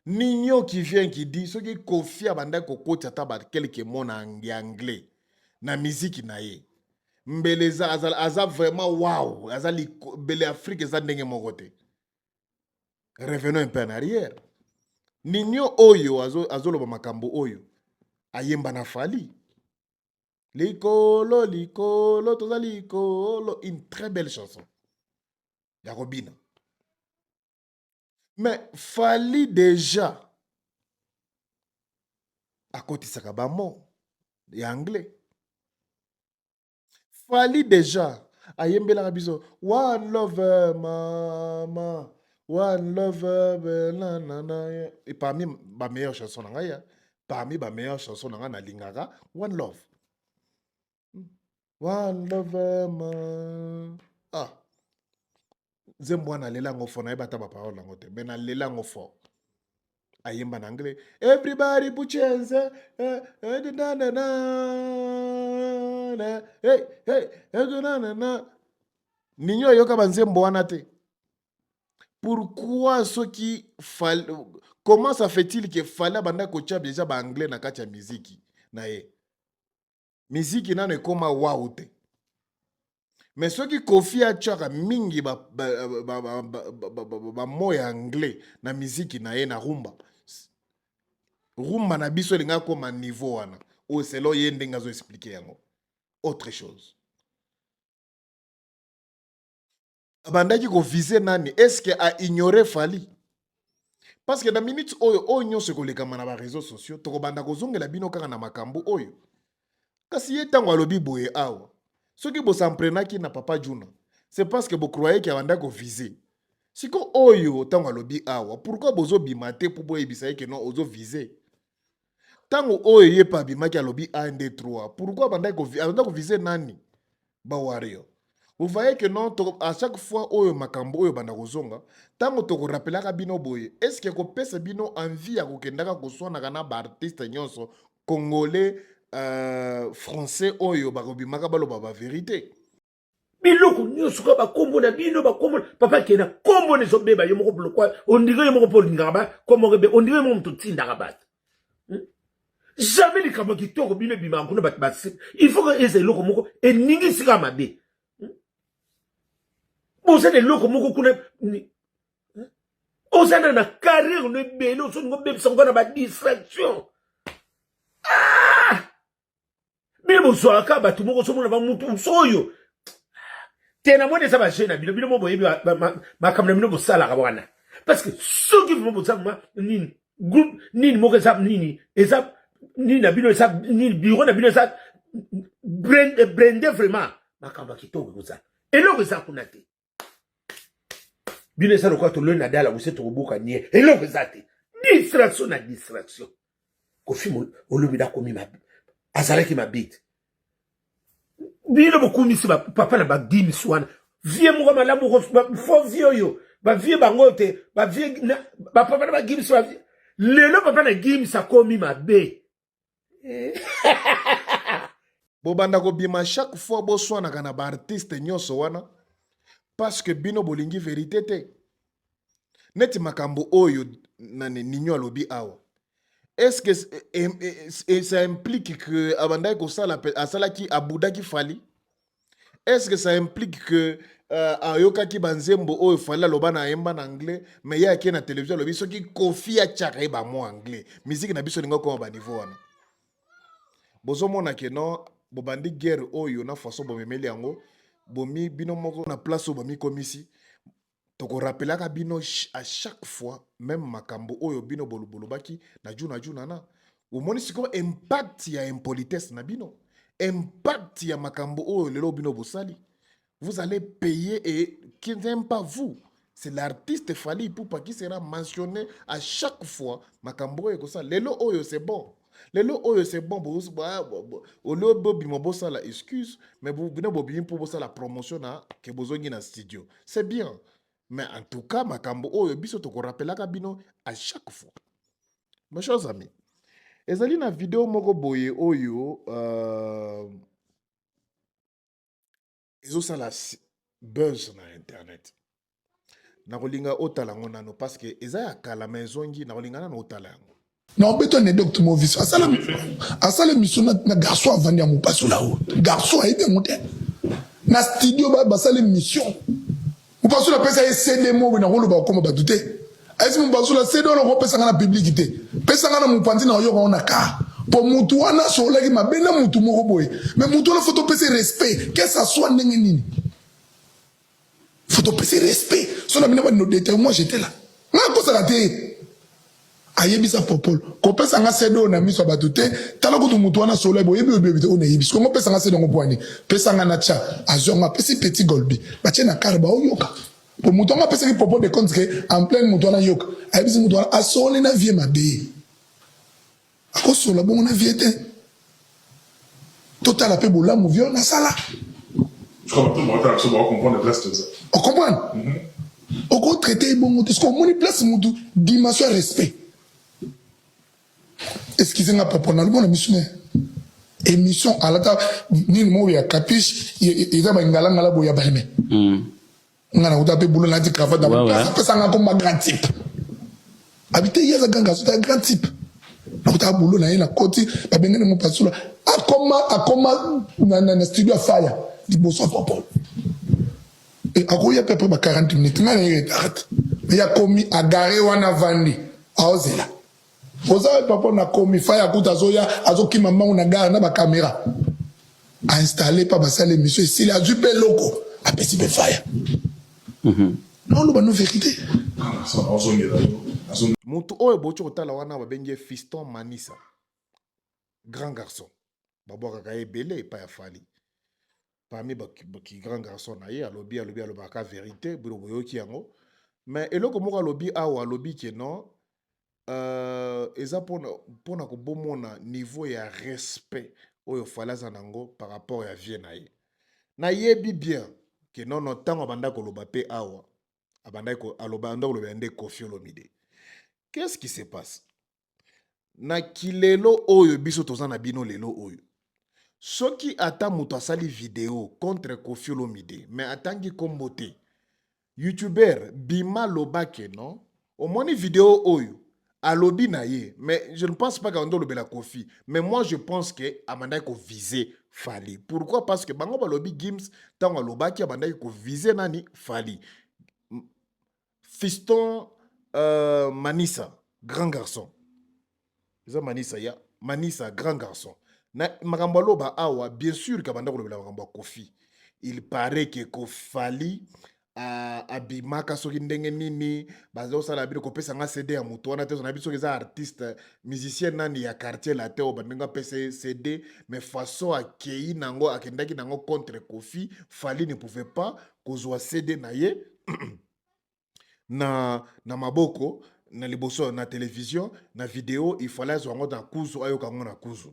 Nino qui vient qui dit ce qui Koffi abandaki ko koti taba quelques mots en anglais na musique na ye. Mbeleza aza vraiment wow, azali bele Afrique za ndenge mokote. Revenons un peu en arrière. Nino oyo azoloba makambo oyo ayemba na Fally. Likolo likolo toza likolo, une très belle chanson. Ya Robina. Mais fallait déjà à côté ça kabamo et anglais. Fallait déjà à yembela biso one love mama one love na na na et parmi ma meilleure chanson nanga parmi ma meilleure chanson nanga na lingara one love ma ah Zembo na lela ngofo na ebata ba parole ngote mais na lela ngofo ayemba na anglais everybody put your hands na na na hey hey na na na ninyo yoka banzembo wana te. Pourquoi ceux qui comment ça fait-il que fallait banda kocha déjà ba anglais na kacha musique na ye musique na ne koma wow te. Mais ceux qui confient à Tchara mingi ba moya anglais na musique na ye na rumba. Rumba na biso linga koma niveau wana. O selo ye ndenga zo expliquer yango. Autre chose. Abandaki ko viser nani est-ce que a ignorer Fali? Parce que dans minute oyo onyo se koleka na ba réseaux sociaux to banda ko zongela bino kaka na makambo oyo. Kasi ye tango alobi boye awa. Ce qui vous apprenez na papa Juna, c'est parce que vous croyez qu'il y a un visé. Si vous oyo tango lobi awa, pourquoi vous bimate pour boye bisaye que non ozo visé? Tango oyo ye pa bimaki lobi 1 2 3, pourquoi banda ko visé nani? Ba wario. Vous voyez que non à chaque fois oyo makambo oyo banda kozonga, tango to ko rappelaka bino boye, est-ce que ko pesa bino envie ya kokendaka ko sona kana ba artiste nyonso congolais français oyo bakobimaka baloba ba vérité biloko nyonso ka bakombo na bino bakombo papa kena kombo ne zo beba yo moko blokwa ondire yo moko polinga ba kombo rebe ondire mo mto tindaka bat jamais les kama kitoko bino bima kuna bat bas il faut que eze loko moko eningi sika mabe bosa de loko moko kuna osana na carrière ne belo so ngo bebisa ngona ba distraction Bile bozoaka batu moko somona ba mutu soyo. Tena mone sa ba jeune bile bile mo boyebi ma kamna mino bo sala ka wana. Parce que ceux qui vont boza ma nini groupe nini moko sa nini eza nini na bino sa nini bureau na bino sa brandé vraiment makamba kitoko boza. Eloko za kunate. Bile sa lokwa to le na dala bose to boka nie. Eloko za te. Distraction na distraction. Kofi mo olobi da komi ma azalaki mabite bino bokumisi papa na bagimi swana vie moko malamu fo vie yo ba vie bango te ba vie ba papa na bagimi swa lelo papa na gimi sa komi mabe bobanda ko bima chaque fois bo swana kana ba artiste nyonso wana parce que bino bolingi vérité te neti makambo oyo na ninyo alobi awa. Est-ce que ça implique que Abanda Kosala Asala qui Abouda qui fali? Est-ce que ça implique que Ayoka qui banzembo o fala lobana emba en anglais mais ya qui na télévision lobi so qui confie à tchaka ba mo anglais musique na biso ninga ko ba niveau wana bozo mona ke non bobandi guerre oyo na façon bomemeli yango bomi bino moko na place bomi komisi toko rappelaka bino à chaque fois même makambo oyo bino bolobaki na juna na omoni siko impact ya impolitesse na bino impact ya makambo oyo lelo bino bosali vous allez payer et qui n'aime pas vous c'est l'artiste Fally Ipupa qui sera mentionné à chaque fois makambo oyo kosa lelo oyo c'est bon lelo oyo c'est bon au lieu bobimo bosala excuse mais bino bobim pour bosala promotion na ke bozongi na studio c'est bien. Mais en tout cas, makambo oyo biso to ko rappelaka bino à chaque fois. Mes chers amis, ezali na vidéo moko boye oyo ezo sala buzz na internet. Na kolinga otala ngonano parce que eza ya kala maisongi na kolinga na otala yango. Non, beto ne docteur Movis. Asala mission na garçon avandi amu pasula o. Garçon aide monter. Na studio ba sala mission. Vous pensez la pesa CD mo na rolo ba comme ba douter. Est-ce que vous pensez la CD on pesa na publicité. Pesa na mu pandi na yo on ka. Pour mutu wana so leki mabena mutu moko boy. Mais mutu la photo pesa respect. Que ça soit ndenge nini. Photo pesa respect. So na bina ba no détail moi j'étais là. Na ko kosala te ayebisa popol kopesa nga sedo na miso bato te tala kutu mutu wana solo boyebi oyebi te ona yebisa ko pesa nga sedo ngopwani pesa nga na cha azonga pesi petit golbi batie na karba oyoka po mutu anga pesa ki popol de compte que en plein mutu wana yoka ayebisa mutu wana asole na vie mabe akosola bongo na vie te totala pe bolamu vie na sala je crois que moi tu vas comprendre la place de ça on comprend on peut traiter bongo te ce qu'on moni place mutu dimension respect. Excusez-moi, papa, on a le bon émission à la table, ni le mot ya capiche, il y a un galant à la boya balme. On a tapé boulot là, dit cravate dans le place, ça a comme un grand type. Habiter, il y a un ganga, c'est un grand type. On a boulot là, il a côté, pas bien, mon pas là. À comment, dans studio à fire, dit bonsoir, papa. Et à quoi il y a peu près 40 minutes, mais il y a commis à garer ou à vandi, à Ozela. Oza papa na komi faya kuta zoya azoki mama una gara na ba caméra a installé pa ba sale monsieur ici la jupe loko a pesi be faya non lo ba no vérité mutu oyo bocho kotala wana ba bengi Fiston Manisa grand garçon babwa ka ebele pa ya fali parmi ba ki grand garçon na ye alobi ka vérité biro boyoki yango mais eloko moko alobi awa alobi ke non eza pona ko bomona niveau ya respect oyo falaza nango par rapport ya vie na ye na yebi bien que non tango abanda ko loba pe awa abanda ko aloba ndo loba nde Koffi Olomide. Qu'est-ce qui se passe na kilelo oyo biso tozana bino lelo oyo soki ata muto asali vidéo contre Koffi Olomide mais atangi kombote YouTuber bima loba ke non au moni vidéo oyo alobi na ye, mais je ne pense pas qu'on doit le Koffi. Mais moi, je pense que Amanda ko viser Fali. Pourquoi? Parce que bango balobi Gims tant aloba ki Amanda ko viser nani Fali. Fiston Manisa, grand garçon. Ça Manisa ya, Manisa grand garçon. Na makambo loba awa bien sûr qu'Amanda ko le makambo Koffi. Il paraît que Fali abimaka soki ndenge nini bazo sala bino kopesa nga CD ya mutu wana te na biso eza artiste musicien nani ya quartier la te obandenga pesa CD mais façon akei nango akendaki nango contre Koffi Fali ne pouvait pas kozwa CD na ye na maboko na liboso na télévision na vidéo il fallait zo ngo na kuzu ayoka ngo na kuzu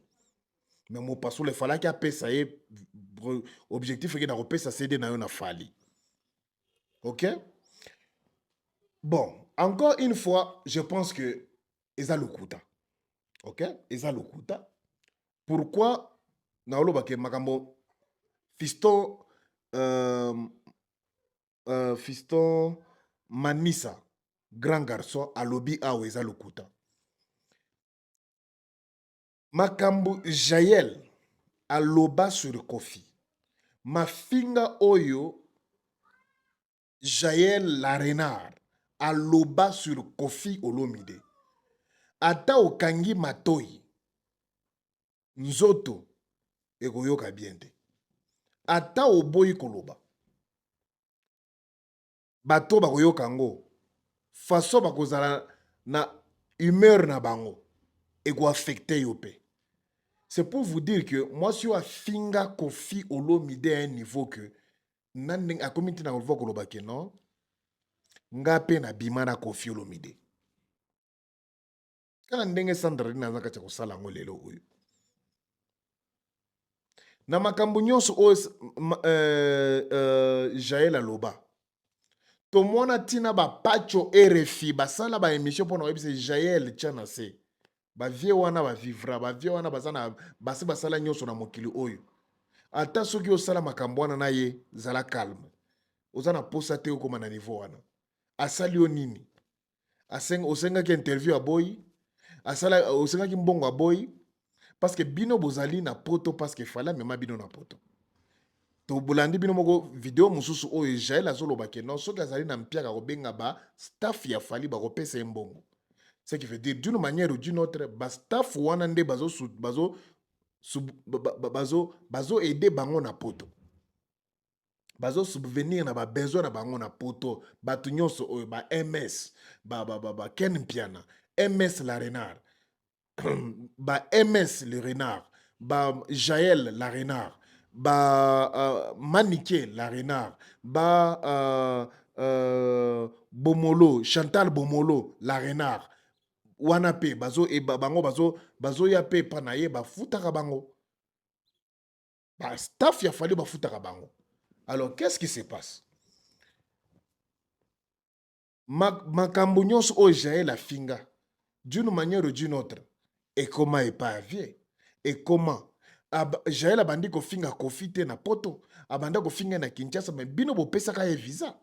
mais mo passo le fallait ki apesa ye objectif ke na kopesa CD na yo na Fali. Ok? Bon, encore une fois, je pense que Eza Lokuta. Ok? Eza Lokuta. Pourquoi Naolo Bake Makambo Fiston Fiston Manisa, grand garçon, alobi a Eza Lokuta. Makambo Jaël aloba sur Koffi. Ma finga oyo Jaël Larenard aloba sur Koffi Olomide. Ata okangi matoi nzoto egoyoka biende. Ata oboyi koloba bato bakoyoka ngo façon bakozala na humeur na bango ego affecté yo pe. C'est pour vous dire que moi si wa finga Koffi Olomide à un niveau que nandeng a comité na volvo koloba ke non nga pe na bimana Koffi Olomide kana ndenge Sandra na zaka cha kosala ngo lelo oyo na makambo nyonso o Jaël aloba to mona tina ba pacho RFI basala ba émission pona webise Jaël tchana se ba vie wana ba vivra ba vie wana bazana basi basala nyonso na mokili oyo ata soki osala makambo wana na ye zala calme ozana posa te okoma na niveau wana asali yo nini osengaki interview a boy asala osengaki mbongo a boy parce que bino bozali na poto parce que fala mema bino na poto to bolandi bino moko video mususu oyo Jaël azoloba ke non soki azali na mpiaka kobenga ba staff ya Fali ba kopesa mbongo ce qui veut dire d'une manière ou d'une autre ba staff wana nde bazo aider bango na poto. bazo subvenir na ba besoin na bango na poto batu nyonso oyo ba MS ba Ken Mpiana MS la renard ba MS le renard ba Jaël la renard ba Maniké la renard ba Bomolo Chantal Bomolo la renard wana pe bazo e bango bazo ya pe panaye ba futaka bango ba staff ya fali ba futaka bango. Alors qu'est-ce qui se passe? Makambo nyonso o Jaël la finga d'une manière ou d'une autre et comment est pas avié et comment Jaël abandi ko finga Kofi te na poto abanda ko finga na Kinshasa mais bino bo pesa ka visa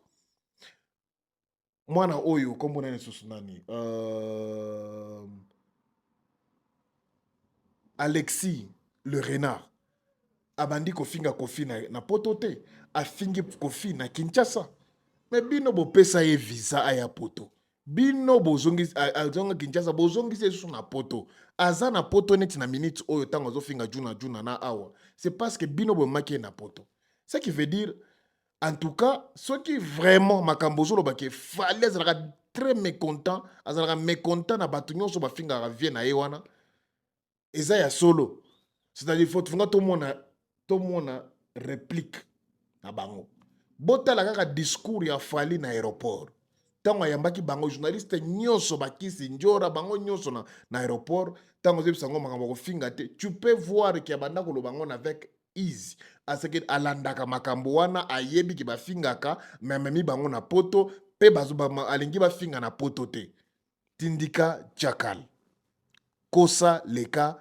mwana oyo kombo na susu nani Alexis le renard abandi ko finga Kofi na poto te afingi Kofi na Kinshasa mais bino bo pesa ye visa aya poto bino bozongi azonga Kinshasa bozongi se na poto aza na poto neti na minute oyo tango zo finga juna na awa c'est parce que bino bo makie na poto. Ce qui veut dire en tout cas ceux qui vraiment makambo zo lo ba ke fallait azalaka très mécontent azalaka mécontent na batu nyonso ba finga ravie na ye wana eza ya solo, c'est-à-dire faut funga to mona réplique na bango botala kaka discours ya fali na aéroport tango yambaki bango journaliste nyonso bakisi njora bango nyonso na aéroport tango zebisa ngo makambo ko finga te tu peux voir que abanda ko lobango avec easy aseke alandaka makambo wana ayebi ki bafingaka mememi bango na poto pe bazo alingi bafinga na poto te tindika Jakal kosa leka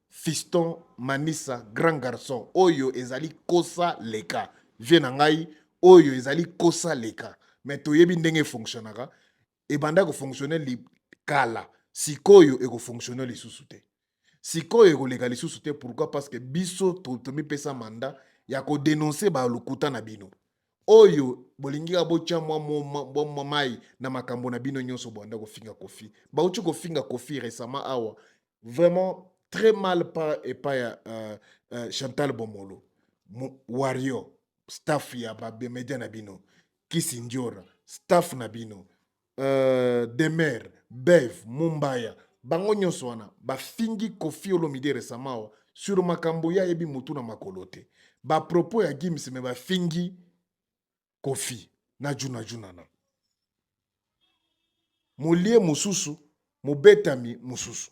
fiston Manisa grand garçon oyo ezali kosa leka vie na ngai oyo ezali kosa leka mais toyebi ndenge fonctionnera et banda ko fonctionner li kala sikoyo eko fonctionner lisusu te sikoyo eko leka lisusu te. Pourquoi? Parce que biso tomi pesa mandat ya ko dénoncer ba lukuta na bino oyo bolingi ka bocha mwa mai na makambo na bino nyonso banda ko finga Kofi ba uchi ko finga Kofi récemment awa vraiment très mal pas et pas Chantal Bomolo Wario staff ya ba media na bino Kisindiora staff na bino Demer Bev Mumbaya bango nyonso wana ba fingi Kofi Olomide récemment sur makambo ya yebi mutu na makolote ba propos ya Gims me ba fingi Kofi na juna na molie mususu mobetami mususu.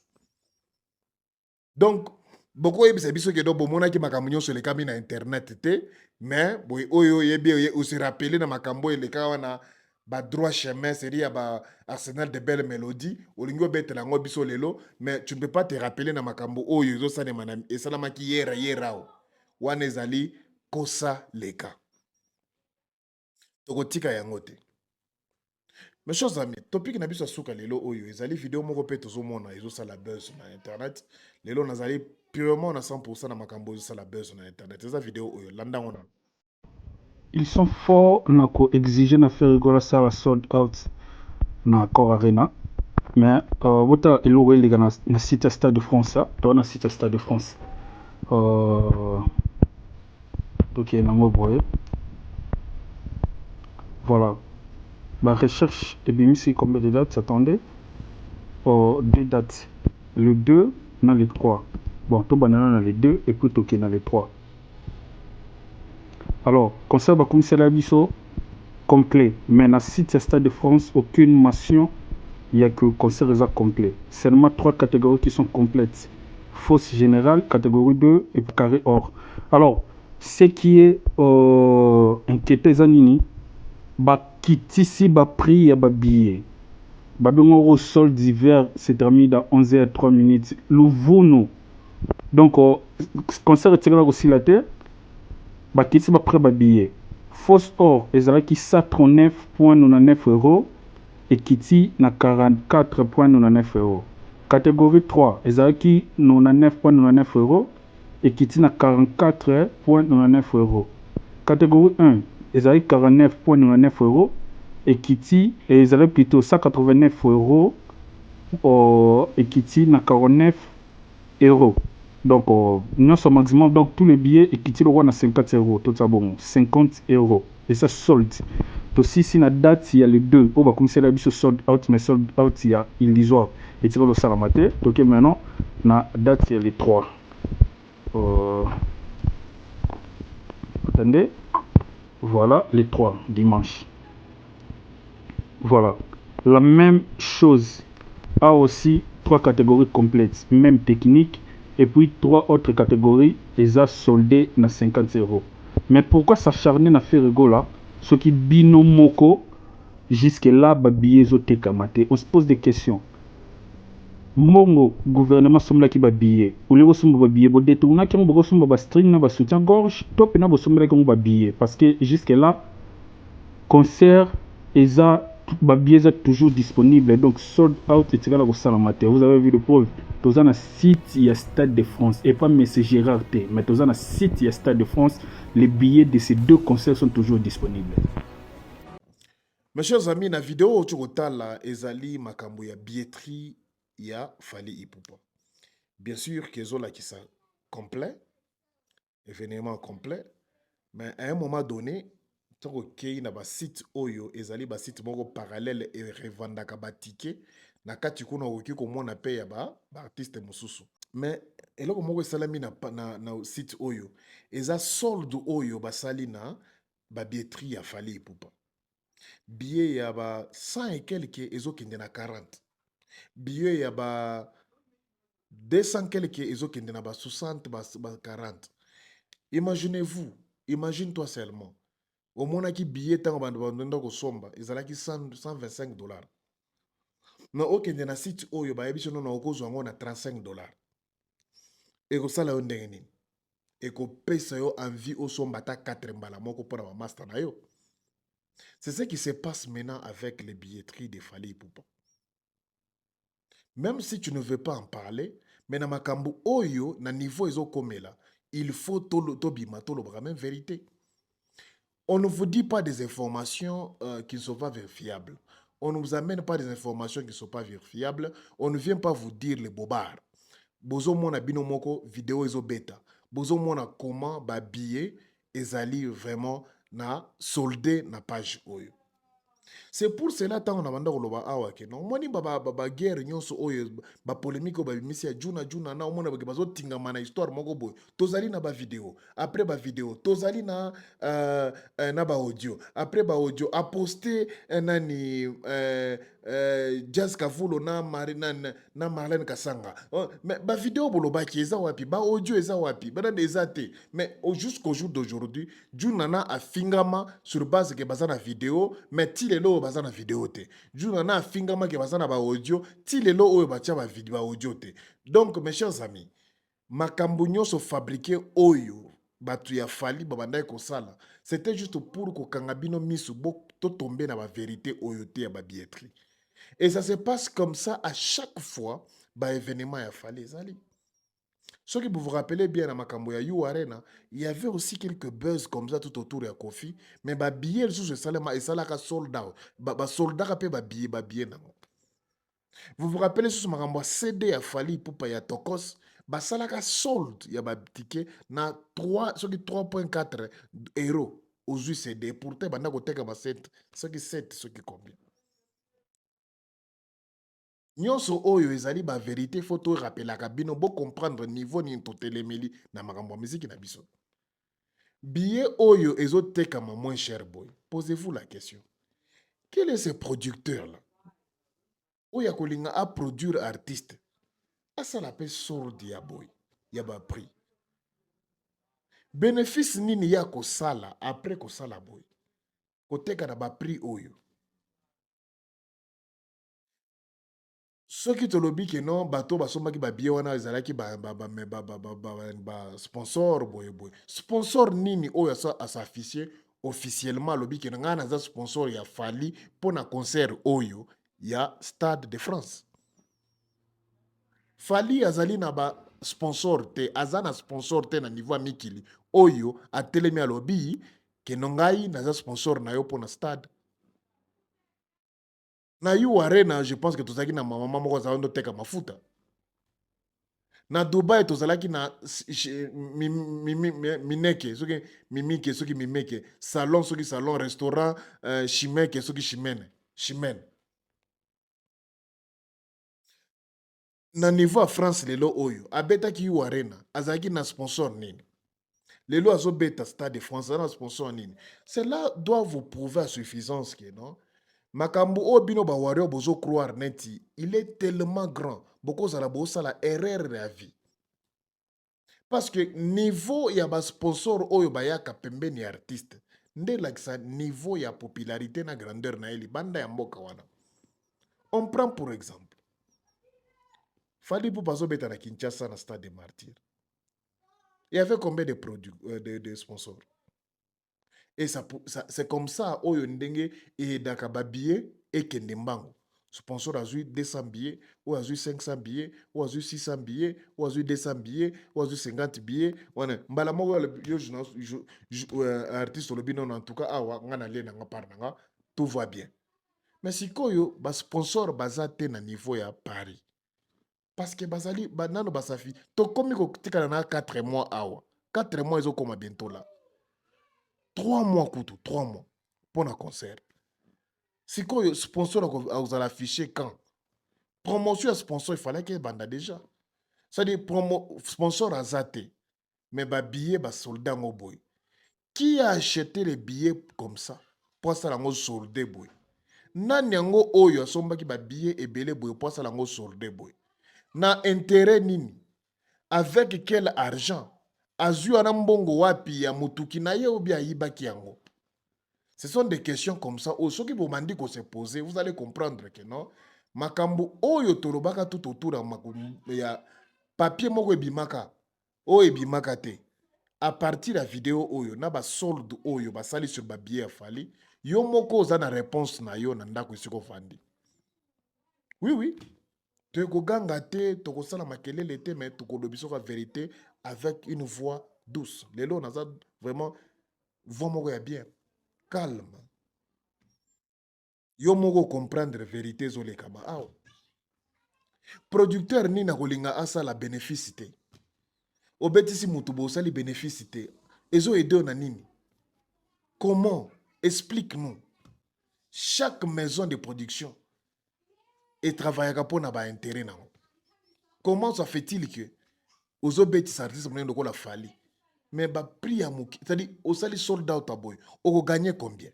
Donc beaucoup yebisa biso ke do bomona ki makambo nyonso le kami na internet te mais boy oyo yebi aussi rappeler na makambo le kawana ba droit chemin série ba Arsenal de belle mélodie olingo betela ngo biso lelo mais tu ne peux pas te rappeler na makambo oyo zo sane manam et salama ki yerao wana ezali kosa leka tokotika yango te. Mes chers amis, topic na biso suka lelo oyo ezali vidéo moko pe tozomona ezo sala buzz na internet lelo nazali purement na 100% na makambo ezo sala buzz na internet eza vidéo oyo landa ngona. Ils sont forts na ko exiger na faire rigola ça sold out na Accor Arena mais bota eloko elega na site Stade de France to na site Stade de France donc na mo boye voilà. Ma recherche est bien ici combien de dates s'attendait? 2 dates. Le 2 dans les 3. Bon, tout banana dans les 2 et puis Toké dans les 3. Alors, concert va commencer la biso complet. Mais dans le site Stade de France, aucune mention. Il n'y a que concert complet. Seulement 3 catégories qui sont complètes. Fausse générale, catégorie 2 et puis carré or. Alors, ce qui est inquiétant, Zanini, Kitisi ba prix ya ba billet. Babengoro sol d'hiver se termine dans 11h03. Louvuno. Donc, concert est aussi la terre. Kitisi ba prix ba billet. Fausse or, ezalaki 139,99 €. Et Kiti na 44,99 €. Catégorie 3, ezalaki 99,99 €. Et Kiti na 44,99 €. Catégorie 1. Ils avaient 49,99 € et Kitty et ils avaient plutôt 189 € et Kitty n'a 49 €. Donc, nous sommes maximum, donc tous les billets, et qui tirent à 50 euros, tout ça bon, 50 euros. Et ça solde. Donc, si la date, il y a les deux, on va commencer à se sold out, mais sold out, il y a illusoire. Et tirent le salamate. Donc, maintenant, la date, il y a les trois. Attendez. Voilà, les trois, dimanche. Voilà. La même chose a aussi trois catégories complètes, même technique, et puis trois autres catégories, les a soldées à 50 euros. Mais pourquoi s'acharner à faire là, ce qui binomoko, jusque là, babillé kamate. On se pose des questions. Mongo, gouvernement somla qui babillé, ou les sommes babillé, bon détourna qui ont sommes ba string na ba soutien-gorge, top et na bo somla qui ont babillé, parce que jusque là, concert, eza babillés est toujours disponible, donc sold out et tiré la salamate. Vous avez vu le preuve. Tous un site, il y a Stade de France et pas M. Gérard T. Mais tous un site, il y a Stade de France. Les billets de ces deux concerts sont toujours disponibles. Mes chers amis, la vidéo où tu là, ezali makambo ya billetterie ya Fally Ipupa. Bien sûr que zola qui ça complet, événement complet, mais à un moment donné, ok, na ba site oyo ezali ba site moko parallèle et revendaka ba ticket na kati kuna oki ko mona pe ya ba artiste mususu. Mais eloko moko esalami na site oyo eza solde oyo basali na ba billetterie ya Fally Ipupa. Billet ya ba 100 et quelques ezokende na 40. Billet ya ba 200 quelques ezokende na ba 60 ba 40. Imaginez-vous, imagine-toi seulement. Au moins, qui billet tant que somba, ils allaient 125 $. Mais aucun de na site où il y a des gens qui ont 35 $. Et que ça la on dengue et que paye en vie au somba ta 4 mbala moko pour la master na yo. C'est ce qui se passe maintenant avec les billetteries de Fally Ipupa. Même si tu ne veux pas en parler, mais na makambu oyo na niveau ezo komela, il faut to bima to lo même vérité. On ne vous dit pas des informations qui ne sont pas vérifiables. On ne vous amène pas des informations qui ne sont pas vérifiables. On ne vient pas vous dire les bobards. Bozo mona binomoko vidéo ezo bêta. Bozo mona comment ba billet ezali vraiment na soldé na page oyo. C'est pour cela que on a mandé koloba awa ke non moni ba guerre nyonso oyo ba polémique ba misia juna na omona ba bazo tingama na histoire moko boy tozali na ba vidéo après ba vidéo tozali na ba audio après ba audio a posté nani Jazz Kavulo na Marlène Kasanga mais ba vidéo boloba ki eza wapi ba audio eza wapi ba na eza te mais jusqu'au jour d'aujourd'hui Junana a fingama sur base que bazana vidéo mais tilelo bazana vidéo te Junana a fingama que bazana ba audio tilelo oyo batia ba vidéo ba audio te. Donc mes chers amis, makambo nyonso fabriqué oyo batu ya Fally babanda ko sala c'était juste pour ko kangabino misu bo to tomber na ba vérité oyo te ya ba billetterie. Et ça se passe comme ça à chaque fois ba événement ya Fally ezali. Ce qui vous vous rappelez bien à makambo ya You Arena, il y avait aussi quelques buzz comme ça tout autour de Kofi, mais ba billet sous ce salaire et ça la sold out. Ba sold out pe ba billet nango. Vous vous rappelez sur ce makambo CD ya Fally Ipupa ya Tokos, ba salaka sold ya ba ticket na 3.4 euros aux UCD pourtant banda ko teka ba 7, ce qui 7 ce qui combien. Nyonso oyo ezali ba vérité photo rappelaka bino bo comprendre niveau ni totelemeli na makambo musique na biso. Billet oyo ezoteka ma moins cher boy. Posez-vous la question. Quel est ce producteur là? Oya kolinga a produire artiste. Asa la pe sordi ya boy. Ya ba prix. Bénéfice nini ya ko sala après ko sala boy. Koteka na ba prix oyo. Ce qui te lobby que non, bateau basomba ki ba billet wana ezalaki ba sponsor boy. Sponsor nini oyo asa affiché officiellement lobby que nga na za sponsor ya Fally pour na concert oyo ya Stade de France. Fally azali na ba sponsor te, azana sponsor te na niveau mikili oyo a telemi a lobby que nongai na za sponsor na yo pour na stade. Na You Arena, je pense que tout ça qui na maman moko za ndo teka mafuta. Na Dubaï tozalaki na mineke soki mimike soki mimeke salon soki salon restaurant chimeke soki chimene na niveau ya France lelo oyo abetaki yu arena azalaki na sponsor nini lelo azobeta Stade de France na sponsor nini cela doit vous prouver à suffisance que non makambo oyo bino bawario bozo croire neti il est tellement grand bokozala bosala erreur ya vie parce que niveau ya basponsor oyo bayaka pembeni ya artiste nde lakisa niveau ya popularité na grandeur na ye libanda ya mboka wana. On prend pour exemple Fally Ipupa azobeta na Kinshasa na Stade des Martyrs. Il y avait combien de produits de sponsors? Et ça c'est comme ça oyo ndenge et dakaba billet et kendembango. Sponsor a eu 200 billets, ou a eu 500 billets, ou a eu 600 billets, ou a eu 200 billets, ou a eu 50 billets. Mbala moko artiste le bino en tout cas awa ngana le nga parnanga tout va bien. Mais si koyo ba sponsor bazate na niveau ya Paris. Parce que bazali banano basafi to komi ko tikala na 4 mois awa. 4 mois ils ont comme bientôt là. 3 mois kutu, 3 mois pour un concert. Si quoi sponsor vous allez afficher quand promotion à sponsor il fallait qu'il banda déjà. Ça dit sponsor à zaté mais ba billet ba soldat ngo boy. Qui a acheté les billets comme ça pour ça lango soldé boy. Nani yango oyo somba ki ba billet et belé boy pour ça lango soldé boy. Na intérêt nini avec quel argent azu ana mbongo wapi ya mutuki na ye obi ayibaki yango. Ce sont des questions comme ça. Au ceux qui vous mandent qu'on se poser, vous allez comprendre que non. Makambo oyo torobaka tout autour de ya papier moko ebimaka. O ebimaka te. À partir de la vidéo oyo na ba solde oyo ba sali sur ba billet Fally, yo moko za na réponse na yo na ndako isiko fandi. Oui oui. Tu ko ganga te, to ko sala makelele te mais to ko lobiso ka vérité avec une voix douce. Lelo na za vraiment voix moko ya bien. Calme. Yo moko comprendre vérité zole kama aw. Producteur ni na kolinga asa la bénéficité. Obetisi mutubo sali bénéficité. Ezo aider na nini? Comment? Explique-nous. Chaque maison de production et travaille pour na ba intérêt na. Comment ça fait-il que ozo betisi artiste mnen ko la Fally? Mais bah prix à mouki, c'est-à-dire au sali sold out à boy, on gagné combien?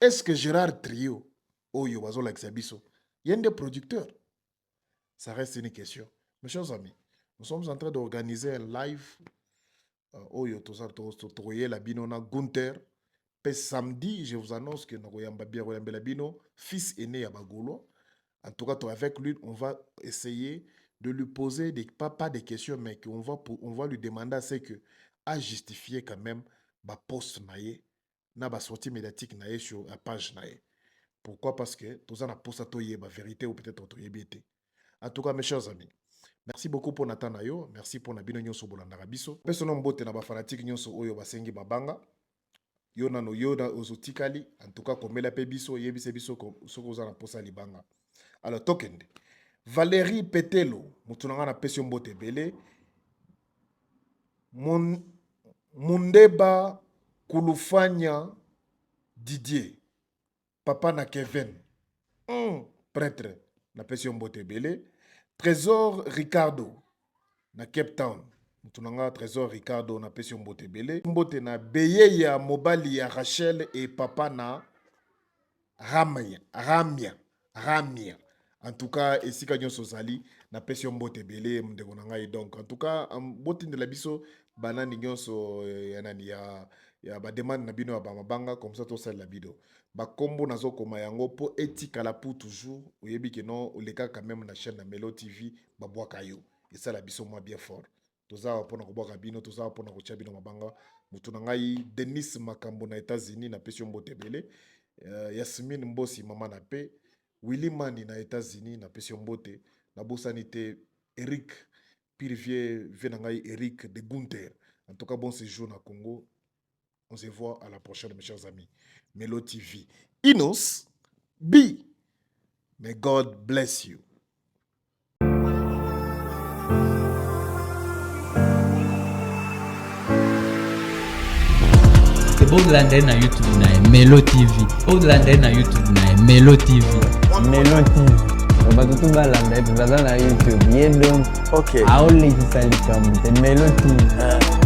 Est-ce que Gérard Trio, oh yo bazo like sabiso, il y a des producteurs? Ça reste une question. Mes chers amis, nous sommes en train d'organiser un live. Oh yo toye la bino na Gunther. Pe samedi, je vous annonce que Nagoyamba Biagoyamba Bino, fils aîné à Bagolo. En tout cas, avec lui, on va essayer de lui poser pas des questions, mais qu'on va lui demander c'est que à justifier quand même ba post naie na ba sortie médiatique naie sur la page naie. Pourquoi? Parce que tout ça na post atoye ba vérité ou peut-être atoye biété. En tout cas, mes chers amis, merci beaucoup pour Nathan Nayo, merci pour Nabino Nyonso Bolanda Rabiso. Personne mbote na ba fanatique Nyonso oyo basengi babanga. Yo na no yo na ozotikali, en tout cas comme la pebiso yebise biso soko za na posa libanga. Alors tokende Valérie Petelo, mutunanga na pesio mbote bele. Mundeba Kulufanya Didier, papa na Kevin, prêtre na pesio mbote bele. Trésor Ricardo na Cape Town, mutunanga Trésor Ricardo na pesio mbote bele. Mbote na beye ya mobali ya Rachel et papa na Ramia. En tout cas, ici quand nous sommes na pesio mbote belé mndeko na ngai donc en tout cas mbote de la biso banani nyonso ya ba demande na bino ba mabanga comme ça to sala la vidéo ba kombo nazo koma yango po etika la pour toujours oyebi que non o leka quand même na chaîne na Melo TV ba bwaka yo et ça la biso moi bien fort toza pona ko bwaka bino toza pona ko chia bino mabanga mutu na ngai Denis Makambo na États-Unis na pesio mbote belé Yasmine Mbosi mama na pe Willy Mani na États-Unis na pesio mbote na bosanité Eric Pirvier Venangai Eric de Gunther. En tout cas bon séjour na Congo. On se voit à la prochaine mes chers amis. Melo TV. Inos B. May God bless you. bolanda na YouTube na Melo TV. Bolanda na YouTube na Melo TV. Melo TV. Bato balanda baza na YouTube. Yedom. OK. Aolekisa likambo te Melo TV.